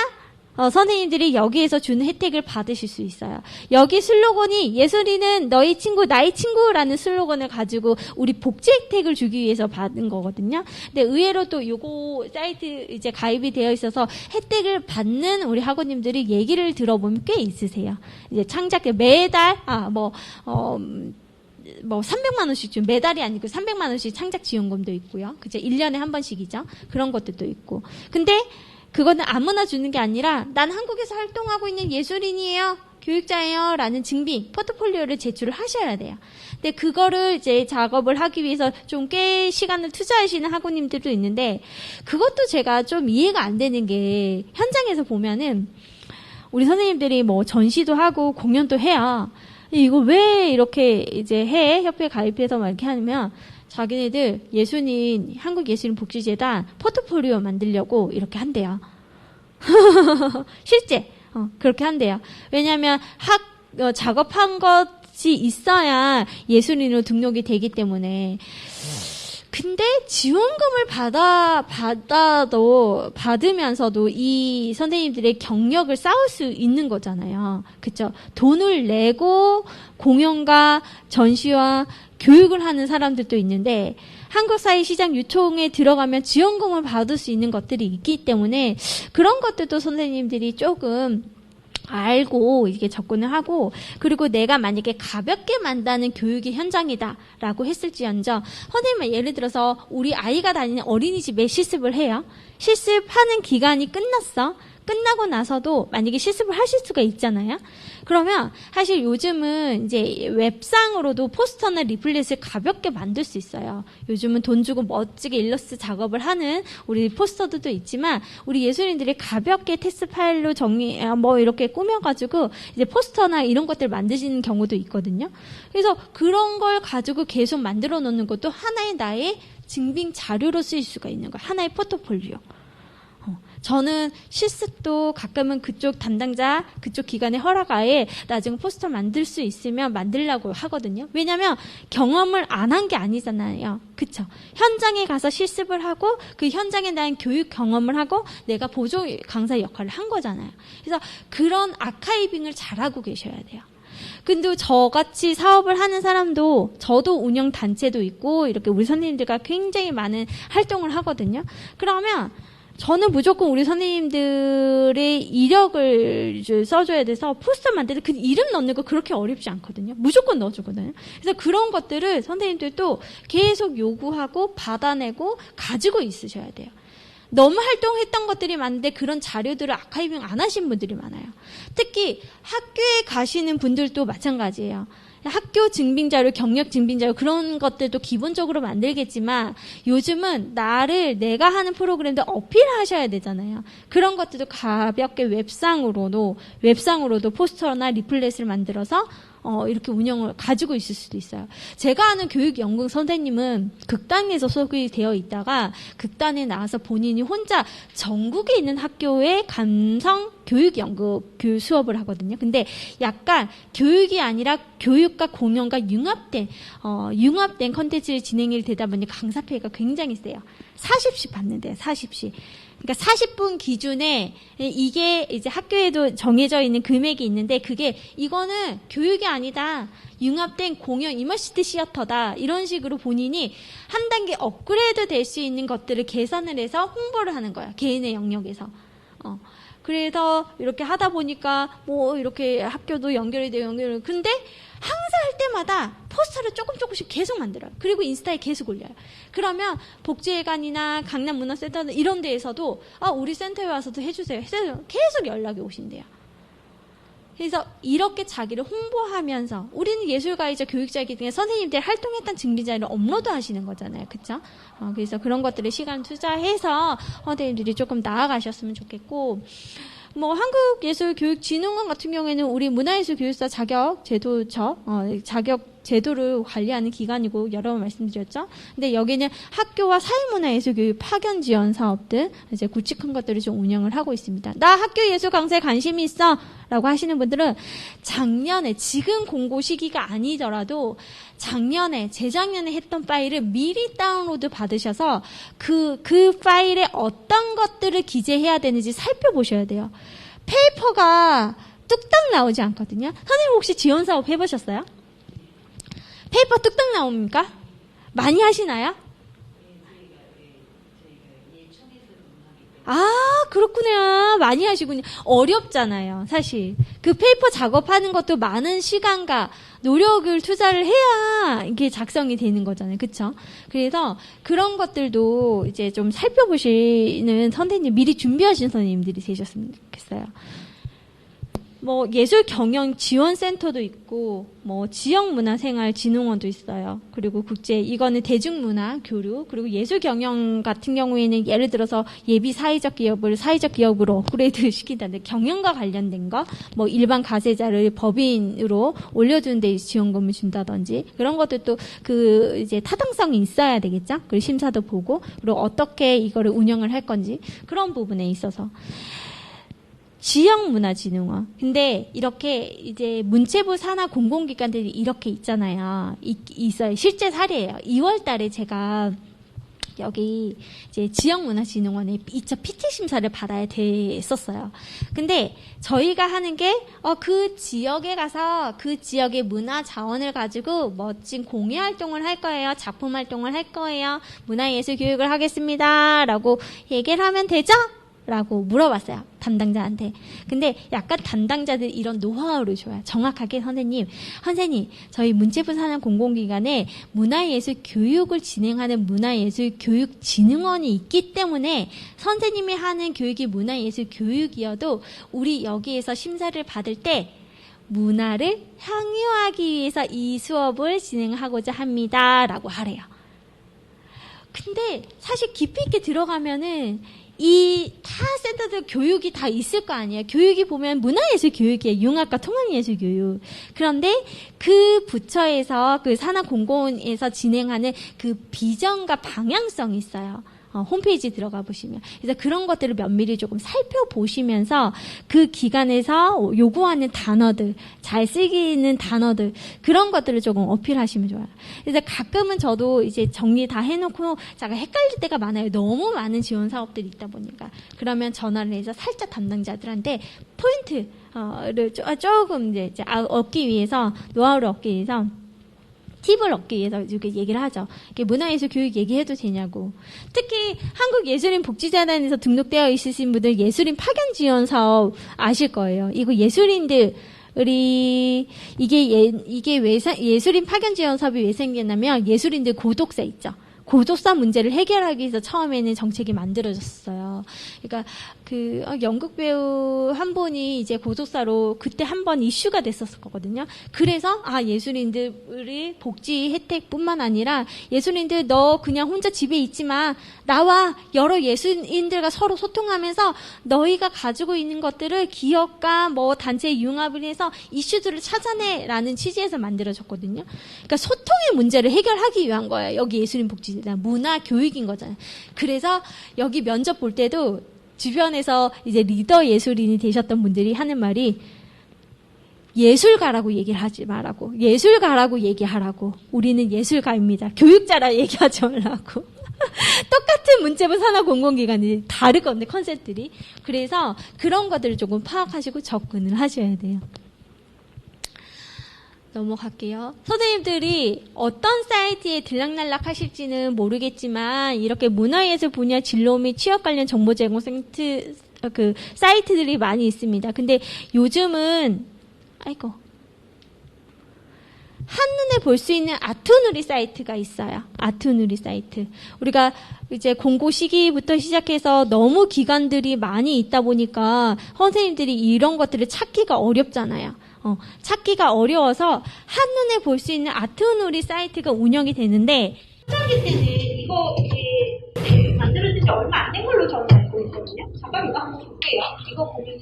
선생님들이 여기에서 주는 혜택을 받으실 수 있어요. 여기 슬로건이 예술인은 너희 친구, 나의 친구라는 슬로건을 가지고 우리 복지 혜택을 주기 위해서 받은 거거든요. 근데 의외로 또 요거 사이트 이제 가입이 되어 있어서 혜택을 받는 우리 학우님들이 얘기를 들어보면 꽤 있으세요. 이제 창작 매달 300만 원씩 좀 매달이 아니고 300만 원씩 창작 지원금도 있고요. 그죠? 1년에 한 번씩이죠. 그런 것들도 있고. 근데 그거는 아무나 주는 게 아니라 난 한국에서 활동하고 있는 예술인이에요. 교육자예요. 라는 증빙, 포트폴리오를 제출을 하셔야 돼요. 근데 그거를 이제 작업을 하기 위해서 좀 꽤 시간을 투자하시는 학우님들도 있는데 그것도 제가 좀 이해가 안 되는 게 현장에서 보면은 우리 선생님들이 뭐 전시도 하고 공연도 해요. 이거 왜 이렇게 이제 해? 협회에 가입해서 막 이렇게 하면 자기네들 예술인, 한국예술인복지재단 포트폴리오 만들려고 이렇게 한대요. 실제, 그렇게 한대요. 왜냐하면 작업한 것이 있어야 예술인으로 등록이 되기 때문에. 근데 지원금을 받으면서도 이 선생님들의 경력을 쌓을 수 있는 거잖아요. 그쵸? 돈을 내고 공연과 전시와 교육을 하는 사람들도 있는데 한국사회시장 유통에 들어가면 지원금을 받을 수 있는 것들이 있기 때문에 그런 것들도 선생님들이 조금 알고 이게 접근을 하고, 그리고 내가 만약에 가볍게 만드는 교육이 현장이다라고 했을지언정, 선생님은 예를 들어서 우리 아이가 다니는 어린이집에 실습을 해요. 실습하는 기간이 끝나고 나서도 만약에 실습을 하실 수가 있잖아요. 그러면 사실 요즘은 이제 웹상으로도 포스터나 리플렛을 가볍게 만들 수 있어요. 요즘은 돈 주고 멋지게 일러스트 작업을 하는 우리 포스터들도 있지만, 우리 예술인들이 가볍게 텍스트 파일로 이렇게 꾸며가지고 이제 포스터나 이런 것들 만드시는 경우도 있거든요. 그래서 그런 걸 가지고 계속 만들어 놓는 것도 하나의 나의 증빙 자료로 쓰일 수가 있는 거예요. 하나의 포트폴리오. 저는 실습도 가끔은 그쪽 담당자, 그쪽 기관의 허락하에 나중에 포스터 만들 수 있으면 만들려고 하거든요. 왜냐하면 경험을 안 한 게 아니잖아요. 그쵸? 현장에 가서 실습을 하고 그 현장에 대한 교육 경험을 하고 내가 보조 강사 역할을 한 거잖아요. 그래서 그런 아카이빙을 잘하고 계셔야 돼요. 근데 저같이 사업을 하는 사람도, 저도 운영 단체도 있고 이렇게 우리 선생님들과 굉장히 많은 활동을 하거든요. 그러면 저는 무조건 우리 선생님들의 이력을 써줘야 돼서 포스터 만들 때 그 이름 넣는 거 그렇게 어렵지 않거든요. 무조건 넣어주거든요. 그래서 그런 것들을 선생님들도 계속 요구하고 받아내고 가지고 있으셔야 돼요. 너무 활동했던 것들이 많은데 그런 자료들을 아카이빙 안 하신 분들이 많아요. 특히 학교에 가시는 분들도 마찬가지예요. 학교 증빙자료, 경력 증빙자료 그런 것들도 기본적으로 만들겠지만 요즘은 내가 하는 프로그램도 어필하셔야 되잖아요. 그런 것들도 가볍게 웹상으로도 포스터나 리플렛을 만들어서 이렇게 운영을 가지고 있을 수도 있어요. 제가 아는 교육연구원 선생님은 극단에서 소속이 되어 있다가 극단에 나와서 본인이 혼자 전국에 있는 학교에 감성 교육연구 수업을 하거든요. 근데 약간 교육이 아니라 교육과 공연과 융합된 컨텐츠를 진행이 되다 보니 강사페이가 굉장히 세요. 40씩 받는데요. 40씩. 그러니까 40분 기준에 이게 이제 학교에도 정해져 있는 금액이 있는데 이거는 교육이 아니다. 융합된 공연 이머시티 시어터다. 이런 식으로 본인이 한 단계 업그레이드 될 수 있는 것들을 계산을 해서 홍보를 하는 거야. 개인의 영역에서. 그래서 이렇게 하다 보니까 이렇게 학교도 연결이 돼요. 근데 항상 할 때마다 포스터를 조금씩 계속 만들어요. 그리고 인스타에 계속 올려요. 그러면 복지회관이나 강남문화센터 이런 데에서도 우리 센터에 와서도 해주세요. 계속 연락이 오신대요. 그래서 이렇게 자기를 홍보하면서 우리는 예술가이자 교육자이기 때문에 선생님들 활동했던 증빙자를 업로드 하시는 거잖아요. 그렇죠? 그래서 그런 것들을 시간 투자해서 선생님들이 조금 나아가셨으면 좋겠고, 한국예술교육진흥원 같은 경우에는 우리 문화예술교육사 자격 제도를 관리하는 기관이고 여러 번 말씀드렸죠. 근데 여기는 학교와 사회문화예술교육 파견 지원 사업들 이제 굵직한 것들을 좀 운영을 하고 있습니다. 나 학교 예술 강사에 관심이 있어 라고 하시는 분들은 작년에, 지금 공고 시기가 아니더라도 재작년에 했던 파일을 미리 다운로드 받으셔서 그 파일에 어떤 것들을 기재해야 되는지 살펴보셔야 돼요. 페이퍼가 뚝딱 나오지 않거든요. 선생님 혹시 지원 사업 해보셨어요? 페이퍼 뚝딱 나옵니까? 많이 하시나요? 그렇구나. 많이 하시군요. 어렵잖아요, 사실. 그 페이퍼 작업하는 것도 많은 시간과 노력을 투자를 해야 이게 작성이 되는 거잖아요. 그쵸? 그래서 그런 것들도 이제 좀 살펴보시는 선생님, 미리 준비하신 선생님들이 되셨으면 좋겠어요. 예술 경영 지원센터도 있고, 지역문화생활진흥원도 있어요. 그리고 이거는 대중문화 교류, 그리고 예술 경영 같은 경우에는 예를 들어서 예비 사회적 기업을 사회적 기업으로 업그레이드 시킨다든지 경영과 관련된 거, 일반 가세자를 법인으로 올려주는 데 지원금을 준다든지, 그런 것들도 이제 타당성이 있어야 되겠죠? 그리고 심사도 보고, 그리고 어떻게 이거를 운영을 할 건지, 그런 부분에 있어서. 지역문화진흥원. 근데 이렇게 이제 문체부 산하 공공기관들이 이렇게 있잖아요. 있어요. 실제 사례예요. 2월 달에 제가 여기 이제 지역문화진흥원에 2차 PT 심사를 받아야 됐었어요. 근데 저희가 하는 게 그 지역에 가서 그 지역의 문화 자원을 가지고 멋진 공예 활동을 할 거예요. 작품 활동을 할 거예요. 문화예술 교육을 하겠습니다라고 얘기를 하면 되죠? 라고 물어봤어요. 담당자한테. 근데 약간 담당자들 이런 노하우를 줘요. 정확하게 선생님, 저희 문체부 산하 공공기관에 문화예술 교육을 진행하는 문화예술교육진흥원이 있기 때문에 선생님이 하는 교육이 문화예술 교육이어도 우리 여기에서 심사를 받을 때 문화를 향유하기 위해서 이 수업을 진행하고자 합니다. 라고 하래요. 근데 사실 깊이 있게 들어가면은 이 타 센터들 교육이 다 있을 거 아니에요. 교육이 보면 문화예술 교육이에요. 융합과 통합예술 교육. 그런데 그 부처에서 그 산하공공원에서 진행하는 그 비전과 방향성이 있어요. 홈페이지 들어가 보시면. 그래서 그런 것들을 면밀히 조금 살펴보시면서 그 기관에서 요구하는 단어들, 잘 쓰이는 단어들, 그런 것들을 조금 어필하시면 좋아요. 그래서 가끔은 저도 이제 정리 다 해놓고 제가 헷갈릴 때가 많아요. 너무 많은 지원 사업들이 있다 보니까. 그러면 전화를 해서 살짝 담당자들한테 포인트를 조금 이제 얻기 위해서, 노하우를 얻기 위해서 팁을 얻기 위해서 이렇게 얘기를 하죠. 문화예술 교육 얘기해도 되냐고. 특히 한국예술인 복지재단에서 등록되어 있으신 분들 예술인 파견 지원 사업 아실 거예요. 이거 예술인들이 예술인 파견 지원 사업이 왜 생겼냐면 예술인들 고독세 있죠. 고독사 문제를 해결하기 위해서 처음에는 정책이 만들어졌어요. 그러니까 연극 배우 한 분이 이제 고독사로 그때 한 번 이슈가 됐었거든요. 그래서 예술인들이 복지 혜택뿐만 아니라 예술인들 너 그냥 혼자 집에 있지만 나와 여러 예술인들과 서로 소통하면서 너희가 가지고 있는 것들을 기업과 단체에 융합을 해서 이슈들을 찾아내라는 취지에서 만들어졌거든요. 그러니까 소통의 문제를 해결하기 위한 거예요. 여기 예술인 복지 문화 교육인 거잖아요. 그래서 여기 면접 볼 때도 주변에서 이제 리더 예술인이 되셨던 분들이 하는 말이 예술가라고 얘기를 하지 말라고. 예술가라고 얘기하라고. 우리는 예술가입니다. 교육자라 얘기하지 말라고. 똑같은 문체부 산하 공공기관이 다르거든요. 컨셉들이. 그래서 그런 것들을 조금 파악하시고 접근을 하셔야 돼요. 넘어갈게요. 선생님들이 어떤 사이트에 들락날락 하실지는 모르겠지만 이렇게 문화예술 분야 진로 및 취업 관련 정보 제공 사이트들이 많이 있습니다. 근데 요즘은 한눈에 볼 수 있는 아트누리 사이트가 있어요. 아트누리 사이트. 우리가 이제 공고 시기부터 시작해서 너무 기관들이 많이 있다 보니까 선생님들이 이런 것들을 찾기가 어렵잖아요. 찾기가 어려워서 한눈에 볼 수 있는 아트누리 사이트가 운영이 되는데 초창기 때는 이거 만들어진 지 얼마 안 된 걸로 저는 알고 있거든요. 잠깐 이거 한번 볼게요. 이거 보면은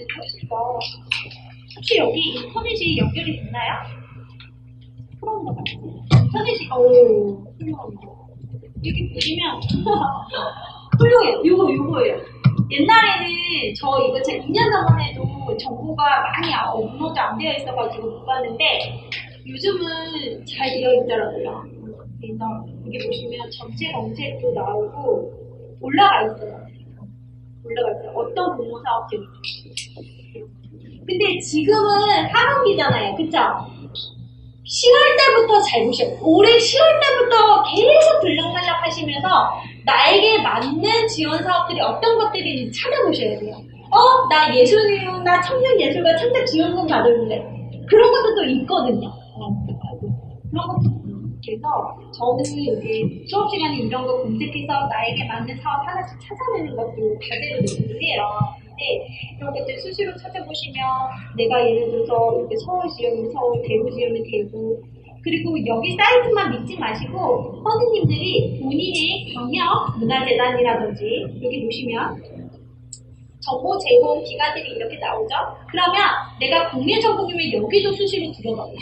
혹시 여기 인터넷이 연결이 됐나요? 그런 거 같아요. 인터넷이 훌륭합니다. 여기 보시면 훌륭해요. 요거예요. 옛날에는 저 이거 제가 2년 전에도 정보가 많이 업로드 안 되어 있어가지고 못 봤는데 요즘은 잘 되어 있더라고요. 그래서 여기 보시면 전체 검색도 나오고 올라가 있어요. 어떤 공모 사업들이. 근데 지금은 하반기잖아요. 그쵸? 10월 때부터 잘 보셔요. 올해 10월 때부터 계속 들락날락 하시면서 나에게 맞는 지원 사업들이 어떤 것들인지 찾아보셔야 돼요. 나 예술인, 나 청년 예술가 창작 지원금 받을래. 그런 것도 또 있거든요. 그런 것도. 그래서 저는 이제 수업 시간에 이런 거 검색해서 나에게 맞는 사업 하나씩 찾아내는 것도 과제로 내기를 해요. 근데 이런 것들 수시로 찾아보시면 내가 예를 들어서 이렇게 서울 지역이면 서울, 대구 지역이면 대구, 그리고 여기 사이트만 믿지 마시고 선생님들이 본인의 경력 문화재단이라든지 여기 보시면 정보 제공 기관들이 이렇게 나오죠. 그러면 내가 국내 전공이면 여기도 수시로 들어가고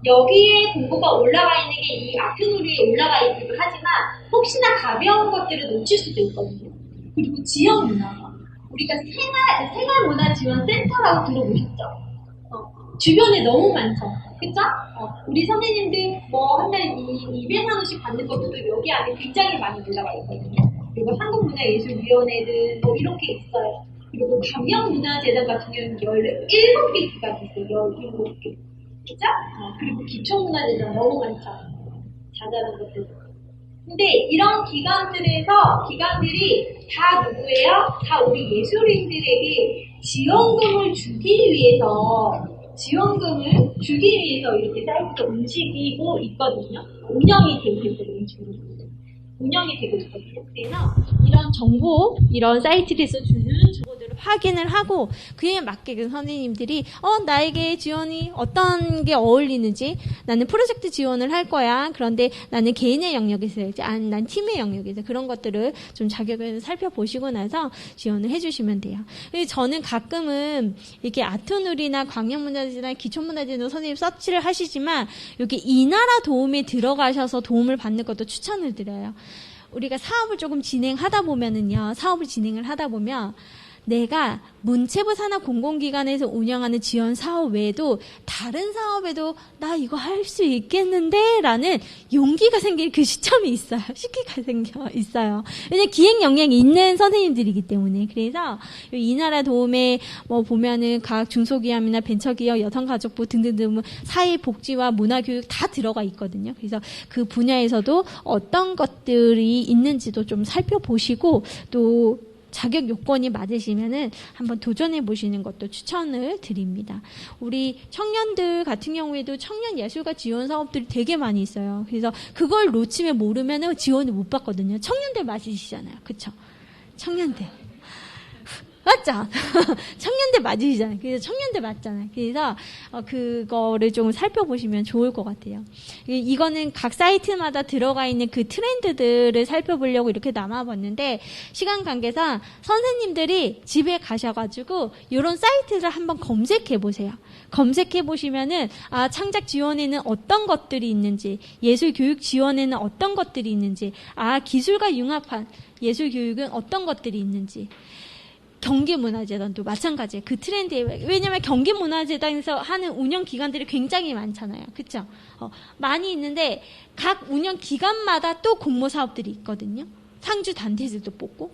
여기에 공고가 올라가 있는 게 이 아트누리에 올라가 있기도 하지만 혹시나 가벼운 것들을 놓칠 수도 있거든요. 그리고 지역문화, 우리가 생활문화지원센터라고 들어보셨죠? 주변에 너무 많죠. 그쵸? 우리 선생님들 한 달에 이 200만원씩 받는 것도 여기 안에 굉장히 많이 올라가 있거든요. 그리고 한국문화예술위원회는 뭐 이렇게 있어요. 그리고 감명문화재단 같은 경우는 17개 기관이 있어요. 17개. 그죠? 그리고 기초문화재단 너무 많죠. 자잘한 것들. 근데 이런 기관들이 다 누구예요? 다 우리 예술인들에게 지원금을 주기 위해서 이렇게 사이트가 움직이고 있거든요. 운영이 되고 있거든요. 그래서 이런 정보, 이런 사이트에서 주는 정보들을 확인을 하고 그에 맞게 그 선생님들이 나에게 지원이 어떤 게 어울리는지 나는 프로젝트 지원을 할 거야. 그런데 나는 개인의 영역에서 해야지. 난 팀의 영역에서 그런 것들을 좀 자격을 살펴보시고 나서 지원을 해주시면 돼요. 저는 가끔은 이렇게 아트누리나 광역문화재나 기초문화재나 선생님 서치를 하시지만 여기 이나라 도움에 들어가셔서 도움을 받는 것도 추천을 드려요. 우리가 사업을 진행을 하다 보면 내가 문체부 산하 공공기관에서 운영하는 지원 사업 외에도 다른 사업에도 나 이거 할 수 있겠는데? 라는 용기가 생길 그 시점이 있어요. 시기가 있어요. 왜냐면 기획 역량이 있는 선생님들이기 때문에. 그래서 이 나라 도움에 보면은 각 중소기업이나 벤처기업, 여성가족부 등등등 사회복지와 문화교육 다 들어가 있거든요. 그래서 그 분야에서도 어떤 것들이 있는지도 좀 살펴보시고 또 자격 요건이 맞으시면은 한번 도전해 보시는 것도 추천을 드립니다. 우리 청년들 같은 경우에도 청년 예술가 지원 사업들이 되게 많이 있어요. 그래서 그걸 놓치면 모르면은 지원을 못 받거든요. 청년들 맞으시잖아요. 그쵸? 청년들. 맞죠? 청년들 맞으시잖아요. 그래서 청년들 맞잖아요. 그래서 그거를 좀 살펴보시면 좋을 것 같아요. 이거는 각 사이트마다 들어가 있는 그 트렌드들을 살펴보려고 이렇게 남아봤는데 시간 관계상 선생님들이 집에 가셔가지고 이런 사이트를 한번 검색해 보세요. 검색해 보시면은 창작 지원에는 어떤 것들이 있는지, 예술 교육 지원에는 어떤 것들이 있는지, 기술과 융합한 예술 교육은 어떤 것들이 있는지. 경기문화재단도 마찬가지예요. 그 트렌드에. 왜냐면 경기문화재단에서 하는 운영 기관들이 굉장히 많잖아요. 그쵸? 많이 있는데 각 운영 기관마다 또 공모 사업들이 있거든요. 상주 단체들도 뽑고.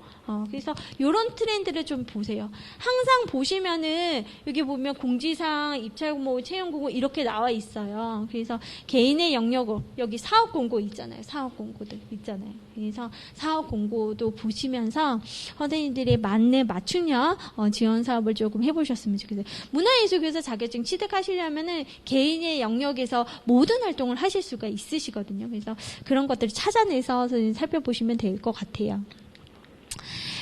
그래서 요런 트렌드를 좀 보세요. 항상 보시면은 여기 보면 공지사항, 입찰공모, 채용공고 이렇게 나와 있어요. 그래서 개인의 영역으로 여기 사업공고 있잖아요. 사업공고들 있잖아요. 그래서 사업공고도 보시면서 선생님들이 맞춤형 지원 사업을 조금 해보셨으면 좋겠어요. 문화예술교사 자격증 취득하시려면은 개인의 영역에서 모든 활동을 하실 수가 있으시거든요. 그래서 그런 것들을 찾아내서 살펴보시면 될 것 같아요.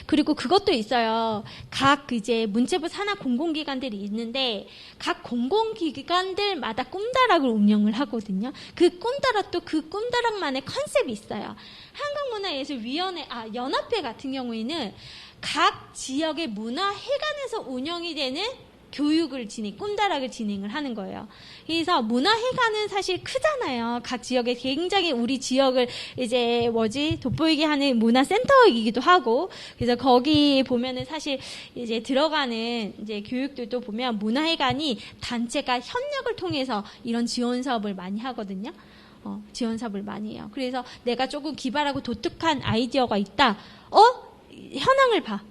그리고 그것도 있어요. 각 이제 문체부 산하 공공기관들이 있는데 각 공공기관들마다 꿈다락을 운영을 하거든요. 그 꿈다락 또 그 꿈다락만의 컨셉이 있어요. 한국문화예술위원회, 연합회 같은 경우에는 각 지역의 문화회관에서 운영이 되는 교육을 꿈다락을 진행을 하는 거예요. 그래서 문화회관은 사실 크잖아요. 각 지역에 굉장히 우리 지역을 돋보이게 하는 문화센터이기도 하고, 그래서 거기 보면은 사실 들어가는 교육들도 보면 문화회관이 단체가 협력을 통해서 이런 지원 사업을 많이 하거든요. 지원 사업을 많이 해요. 그래서 내가 조금 기발하고 독특한 아이디어가 있다.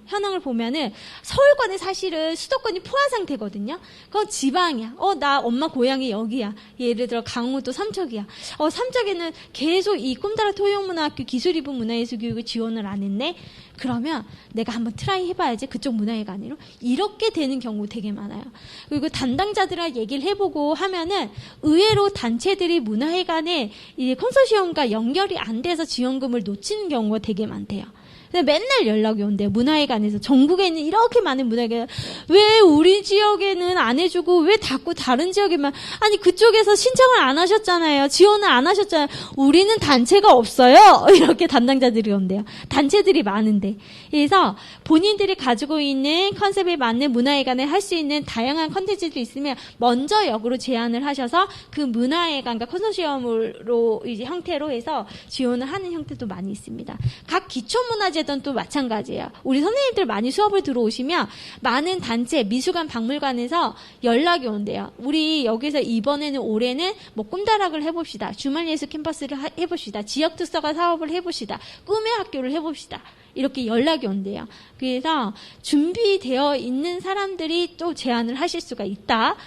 현황을 보면은 서울권은 사실은 수도권이 포화 상태거든요. 그건 지방이야. 나 엄마 고향이 여기야. 예를 들어 강원도 삼척이야. 삼척에는 계속 이 꿈다락 토용문화학교 기술이부 문화예술교육을 지원을 안 했네. 그러면 내가 한번 트라이 해봐야지. 그쪽 문화회관으로. 이렇게 되는 경우 되게 많아요. 그리고 담당자들과 얘기를 해보고 하면은 의외로 단체들이 문화회관에 이 컨소시엄과 연결이 안 돼서 지원금을 놓치는 경우가 되게 많대요. 맨날 연락이 온대요. 문화회관에서. 전국에 있는 이렇게 많은 문화회관. 왜 우리 지역에는 안 해주고 왜 자꾸 다른 지역에만. 아니 그쪽에서 신청을 안 하셨잖아요. 지원을 안 하셨잖아요. 우리는 단체가 없어요. 이렇게 담당자들이 온대요. 단체들이 많은데. 그래서 본인들이 가지고 있는 컨셉에 맞는 문화회관에 할 수 있는 다양한 컨텐츠들이 있으면 먼저 역으로 제안을 하셔서 그 문화회관과 컨소시엄으로 형태로 해서 지원을 하는 형태도 많이 있습니다. 각 기초문화재 문화재든 또 마찬가지예요. 우리 선생님들 많이 수업을 들어오시면 많은 단체, 미술관, 박물관에서 연락이 온대요. 우리 여기서 이번에는 올해는 뭐 꿈다락을 해봅시다. 주말예술 캠퍼스를 해봅시다. 지역특성화 사업을 해봅시다. 꿈의 학교를 해봅시다. 이렇게 연락이 온대요. 그래서 준비되어 있는 사람들이 또 제안을 하실 수가 있다.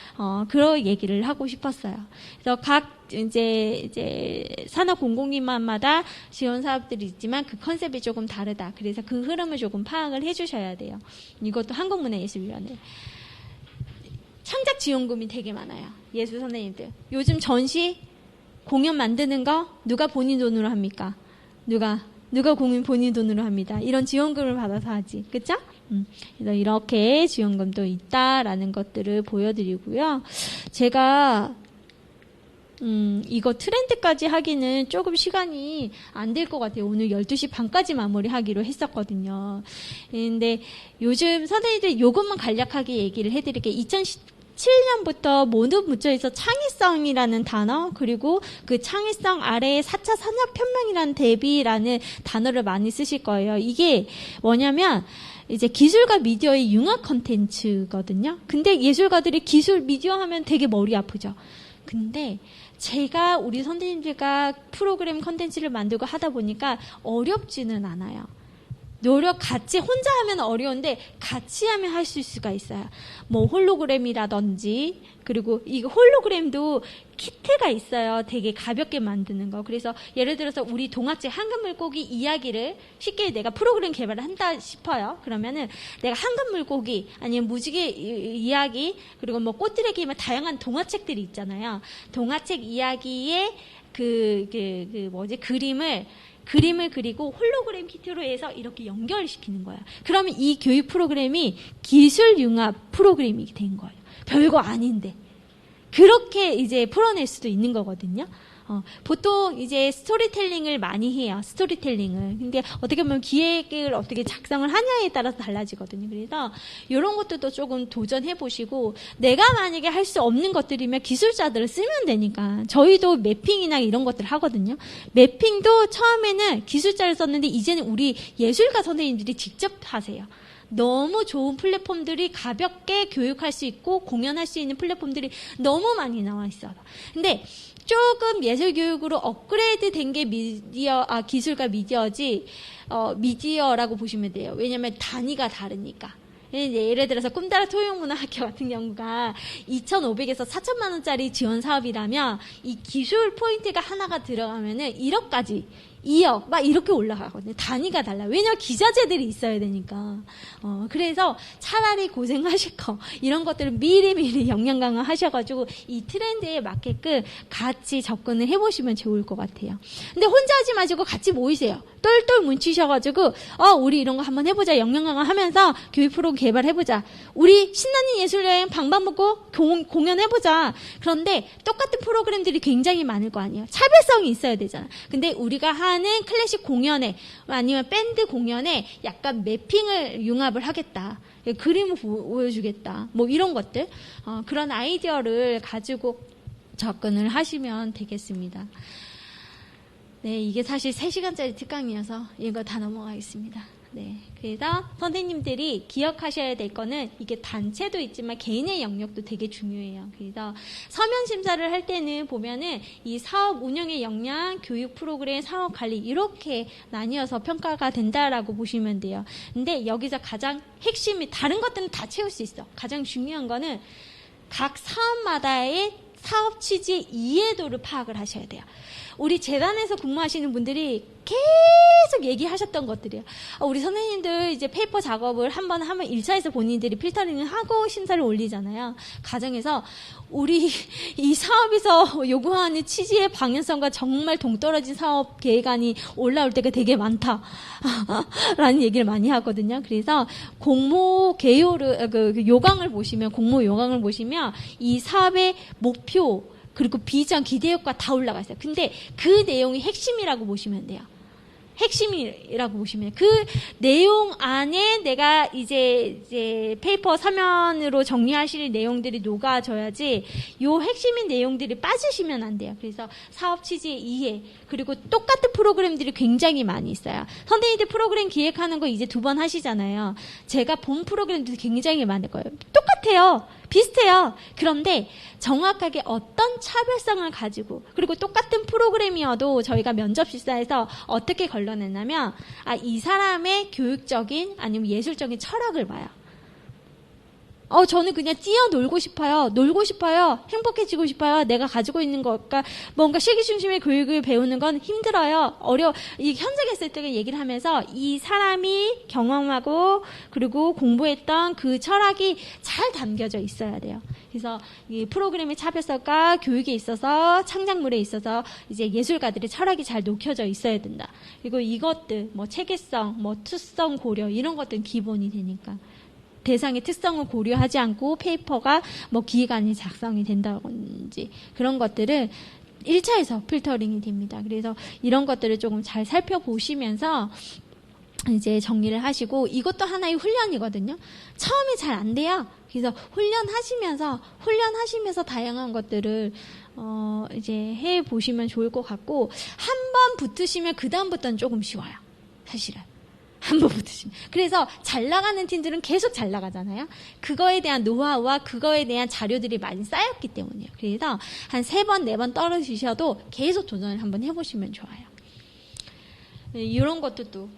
그런 얘기를 하고 싶었어요. 그래서 각 이제 산업공공기관마다 지원 사업들이 있지만 그 컨셉이 조금 다르다. 그래서 그 흐름을 조금 파악을 해주셔야 돼요. 이것도 한국문화예술위원회. 창작 지원금이 되게 많아요. 예술 선생님들. 요즘 전시, 공연 만드는 거 누가 본인 돈으로 합니까? 누가 공연 본인 돈으로 합니다. 이런 지원금을 받아서 하지. 그쵸? 그래서 이렇게 지원금도 있다라는 것들을 보여드리고요. 제가 이거 트렌드까지 하기는 조금 시간이 안 될 것 같아요. 오늘 12시 반까지 마무리하기로 했었거든요. 근데 요즘 선생님들 이것만 간략하게 얘기를 해드릴게요. 2017년부터 모두 묻혀있어 창의성이라는 단어, 그리고 그 창의성 아래에 4차 산업혁명이라는 대비라는 단어를 많이 쓰실 거예요. 이게 뭐냐면 이제 기술과 미디어의 융합 컨텐츠거든요. 근데 예술가들이 기술, 미디어 하면 되게 머리 아프죠. 근데 제가 우리 선생님들과 프로그램 컨텐츠를 만들고 하다 보니까 어렵지는 않아요. 노력 같이 혼자 하면 어려운데 같이 하면 하실 수가 있어요. 뭐 홀로그램이라든지, 그리고 이거 홀로그램도 키트가 있어요. 되게 가볍게 만드는 거. 그래서 예를 들어서 우리 동화책 황금물고기 이야기를 쉽게 내가 프로그램 개발을 한다 싶어요. 그러면은 내가 황금물고기 아니면 무지개 이야기, 그리고 뭐 꽃드래기만 다양한 동화책들이 있잖아요. 동화책 이야기의 그림을 그리고 홀로그램 키트로 해서 이렇게 연결시키는 거예요. 그러면 이 교육 프로그램이 기술 융합 프로그램이 된 거예요. 별거 아닌데. 그렇게 이제 풀어낼 수도 있는 거거든요. 보통 이제 스토리텔링을 많이 해요. 스토리텔링을. 근데 어떻게 보면 기획을 어떻게 작성을 하냐에 따라서 달라지거든요. 그래서 이런 것들도 조금 도전해 보시고, 내가 만약에 할 수 없는 것들이면 기술자들을 쓰면 되니까. 저희도 매핑이나 이런 것들 하거든요. 매핑도 처음에는 기술자를 썼는데 이제는 우리 예술가 선생님들이 직접 하세요. 너무 좋은 플랫폼들이 가볍게 교육할 수 있고 공연할 수 있는 플랫폼들이 너무 많이 나와 있어요. 근데 조금 예술 교육으로 업그레이드 된 게 기술과 미디어지, 미디어라고 보시면 돼요. 왜냐면 단위가 다르니까. 예를 들어서 꿈다라 토용문화학교 같은 경우가 2,500에서 4,000만 원짜리 지원 사업이라면 이 기술 포인트가 하나가 들어가면은 1억까지, 2억 막 이렇게 올라가거든요. 단위가 달라요. 왜냐면 기자재들이 있어야 되니까. 그래서 차라리 고생하실 거 이런 것들을 미리 역량 강화 하셔가지고 이 트렌드에 맞게끔 같이 접근을 해보시면 좋을 것 같아요. 근데 혼자 하지 마시고 같이 모이세요. 똘똘 뭉치셔가지고 우리 이런 거 한번 해보자. 역량 강화 하면서 교육 프로그램 개발해보자. 우리 신나는 예술여행 방방먹고 공연해보자. 그런데 똑같은 프로그램들이 굉장히 많을 거 아니에요. 차별성이 있어야 되잖아. 근데 우리가 하는 클래식 공연에 아니면 밴드 공연에 약간 매핑을 융합을 하겠다. 그림을 보여주겠다. 뭐 이런 것들. 그런 아이디어를 가지고 접근을 하시면 되겠습니다. 네, 이게 사실 3시간짜리 특강이어서 이거 다 넘어가겠습니다. 네, 그래서 선생님들이 기억하셔야 될 거는 이게 단체도 있지만 개인의 영역도 되게 중요해요. 그래서 서면 심사를 할 때는 보면은 이 사업 운영의 역량, 교육 프로그램, 사업 관리 이렇게 나뉘어서 평가가 된다라고 보시면 돼요. 근데 여기서 가장 핵심이 다른 것들은 다 채울 수 있어. 가장 중요한 거는 각 사업마다의 사업 취지의 이해도를 파악을 하셔야 돼요. 우리 재단에서 근무하시는 분들이 계속 얘기하셨던 것들이에요. 우리 선생님들 이제 페이퍼 작업을 한번 하면 1차에서 본인들이 필터링을 하고 심사를 올리잖아요. 가정에서 우리 이 사업에서 요구하는 취지의 방향성과 정말 동떨어진 사업 계획안이 올라올 때가 되게 많다. 라는 얘기를 많이 하거든요. 그래서 공모 개요를, 요강을 보시면, 공모 요강을 보시면 이 사업의 목표, 그리고 비전, 기대효과 다 올라가 있어요. 근데 그 내용이 핵심이라고 보시면 돼요. 핵심이라고 보시면 그 내용 안에 내가 이제 페이퍼 서면으로 정리하실 내용들이 녹아져야지 요 핵심인 내용들이 빠지시면 안 돼요. 그래서 사업 취지의 이해 그리고 똑같은 프로그램들이 굉장히 많이 있어요. 선생님들 프로그램 기획하는 거 이제 2번 하시잖아요. 제가 본 프로그램도 굉장히 많을 거예요. 똑같아요. 비슷해요. 그런데 정확하게 어떤 차별성을 가지고 그리고 똑같은 프로그램이어도 저희가 면접 실사에서 어떻게 걸러냈냐면 이 사람의 교육적인 아니면 예술적인 철학을 봐요. 저는 그냥 뛰어놀고 싶어요. 놀고 싶어요. 행복해지고 싶어요. 내가 가지고 있는 것과 뭔가 실기 중심의 교육을 배우는 건 힘들어요. 이 현장에 있을 때 얘기를 하면서 이 사람이 경험하고 그리고 공부했던 그 철학이 잘 담겨져 있어야 돼요. 그래서 이 프로그램의 차별성과 교육에 있어서 창작물에 있어서 이제 예술가들의 철학이 잘 녹혀져 있어야 된다. 그리고 이것들 뭐 체계성, 뭐 투성 고려 이런 것들은 기본이 되니까. 대상의 특성을 고려하지 않고 페이퍼가 뭐 기획안이 작성이 된다든지 그런 것들을 1차에서 필터링이 됩니다. 그래서 이런 것들을 조금 잘 살펴보시면서 이제 정리를 하시고 이것도 하나의 훈련이거든요. 처음에 잘 안 돼요. 그래서 훈련하시면서 다양한 것들을 이제 해 보시면 좋을 것 같고 한 번 붙으시면 그 다음부터는 조금 쉬워요. 사실은. 한번 붙으시면. 그래서 잘 나가는 팀들은 계속 잘 나가잖아요. 그거에 대한 노하우와 그거에 대한 자료들이 많이 쌓였기 때문이에요. 그래서 한 3번, 4번 떨어지셔도 계속 도전을 한번 해보시면 좋아요. 이런 것도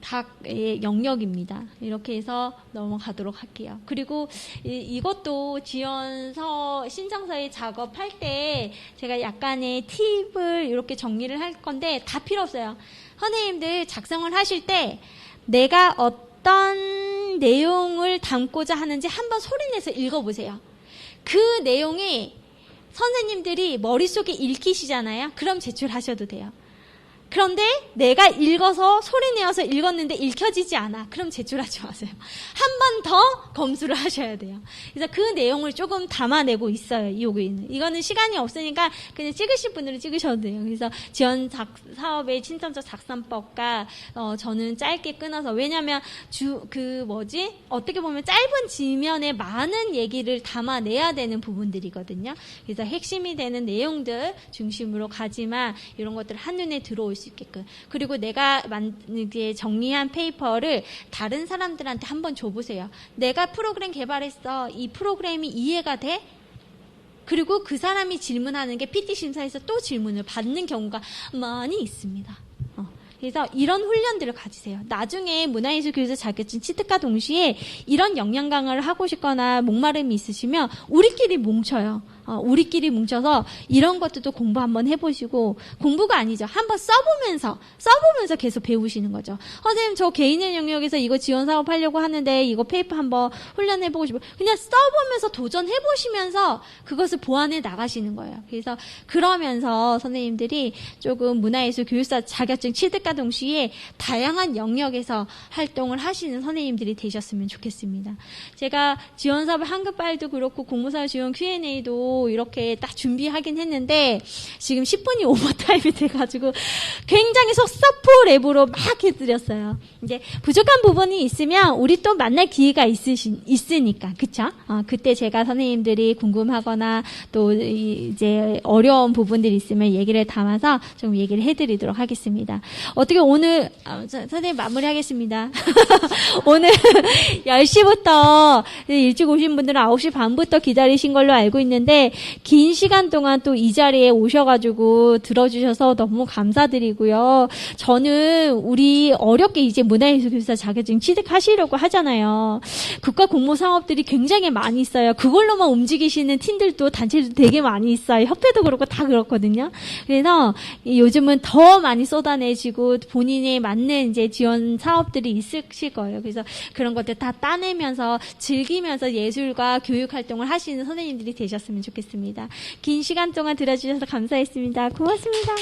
닭의 영역입니다. 이렇게 해서 넘어가도록 할게요. 그리고 이것도 지원서, 신청서에 작업할 때 제가 약간의 팁을 이렇게 정리를 할 건데 다 필요 없어요. 선생님들 작성을 하실 때 내가 어떤 내용을 담고자 하는지 한번 소리내서 읽어보세요. 그 내용이 선생님들이 머릿속에 읽히시잖아요. 그럼 제출하셔도 돼요. 그런데 내가 읽어서 소리내어서 읽었는데 읽혀지지 않아. 그럼 제출하지 마세요. 한 번 더 검수를 하셔야 돼요. 그래서 그 내용을 조금 담아내고 있어요. 여기는. 이거는 시간이 없으니까 그냥 찍으실 분들은 찍으셔도 돼요. 그래서 지원 사업의 친선적 작성법과 저는 짧게 끊어서 왜냐하면 어떻게 보면 짧은 지면에 많은 얘기를 담아내야 되는 부분들이거든요. 그래서 핵심이 되는 내용들 중심으로 가지만 이런 것들 한눈에 들어올 수 있게끔. 그리고 내가 이제 정리한 페이퍼를 다른 사람들한테 한번 줘보세요. 내가 프로그램 개발했어. 이 프로그램이 이해가 돼? 그리고 그 사람이 질문하는 게 PT 심사에서 또 질문을 받는 경우가 많이 있습니다. 그래서 이런 훈련들을 가지세요. 나중에 문화예술교사 자격증 취득과 동시에 이런 역량 강화를 하고 싶거나 목마름이 있으시면 우리끼리 뭉쳐요. 우리끼리 뭉쳐서 이런 것들도 공부 한번 해보시고 공부가 아니죠. 한번 써보면서 계속 배우시는 거죠. 선생님 저 개인의 영역에서 이거 지원 사업 하려고 하는데 이거 페이퍼 한번 훈련해보고 싶어요. 그냥 써보면서 도전해보시면서 그것을 보완해 나가시는 거예요. 그래서 그러면서 선생님들이 조금 문화예술 교육사 자격증 취득과 동시에 다양한 영역에서 활동을 하시는 선생님들이 되셨으면 좋겠습니다. 제가 지원 사업 한급발도 그렇고 공모사업 지원 Q&A도 이렇게 딱 준비하긴 했는데 지금 10분이 오버타임이 돼가지고 굉장히 속사포 랩으로 막 해드렸어요. 이제 부족한 부분이 있으면 우리 또 만날 기회가 있으니까 그쵸? 그때 제가 선생님들이 궁금하거나 또 이제 어려운 부분들이 있으면 얘기를 담아서 좀 얘기를 해드리도록 하겠습니다. 어떻게 오늘 선생님 마무리하겠습니다. 오늘 10시부터 일찍 오신 분들은 9시 반부터 기다리신 걸로 알고 있는데 긴 시간 동안 또 이 자리에 오셔가지고 들어주셔서 너무 감사드리고요. 저는 우리 어렵게 이제 문화예술교사 자격증 취득하시려고 하잖아요. 국가 공모 사업들이 굉장히 많이 있어요. 그걸로만 움직이시는 팀들도 단체도 되게 많이 있어요. 협회도 그렇고 다 그렇거든요. 그래서 요즘은 더 많이 쏟아내지고 본인에 맞는 이제 지원 사업들이 있으실 거예요. 그래서 그런 것들 다 따내면서 즐기면서 예술과 교육 활동을 하시는 선생님들이 되셨으면 좋겠습니다. 긴 시간 동안 들어주셔서 감사했습니다. 고맙습니다.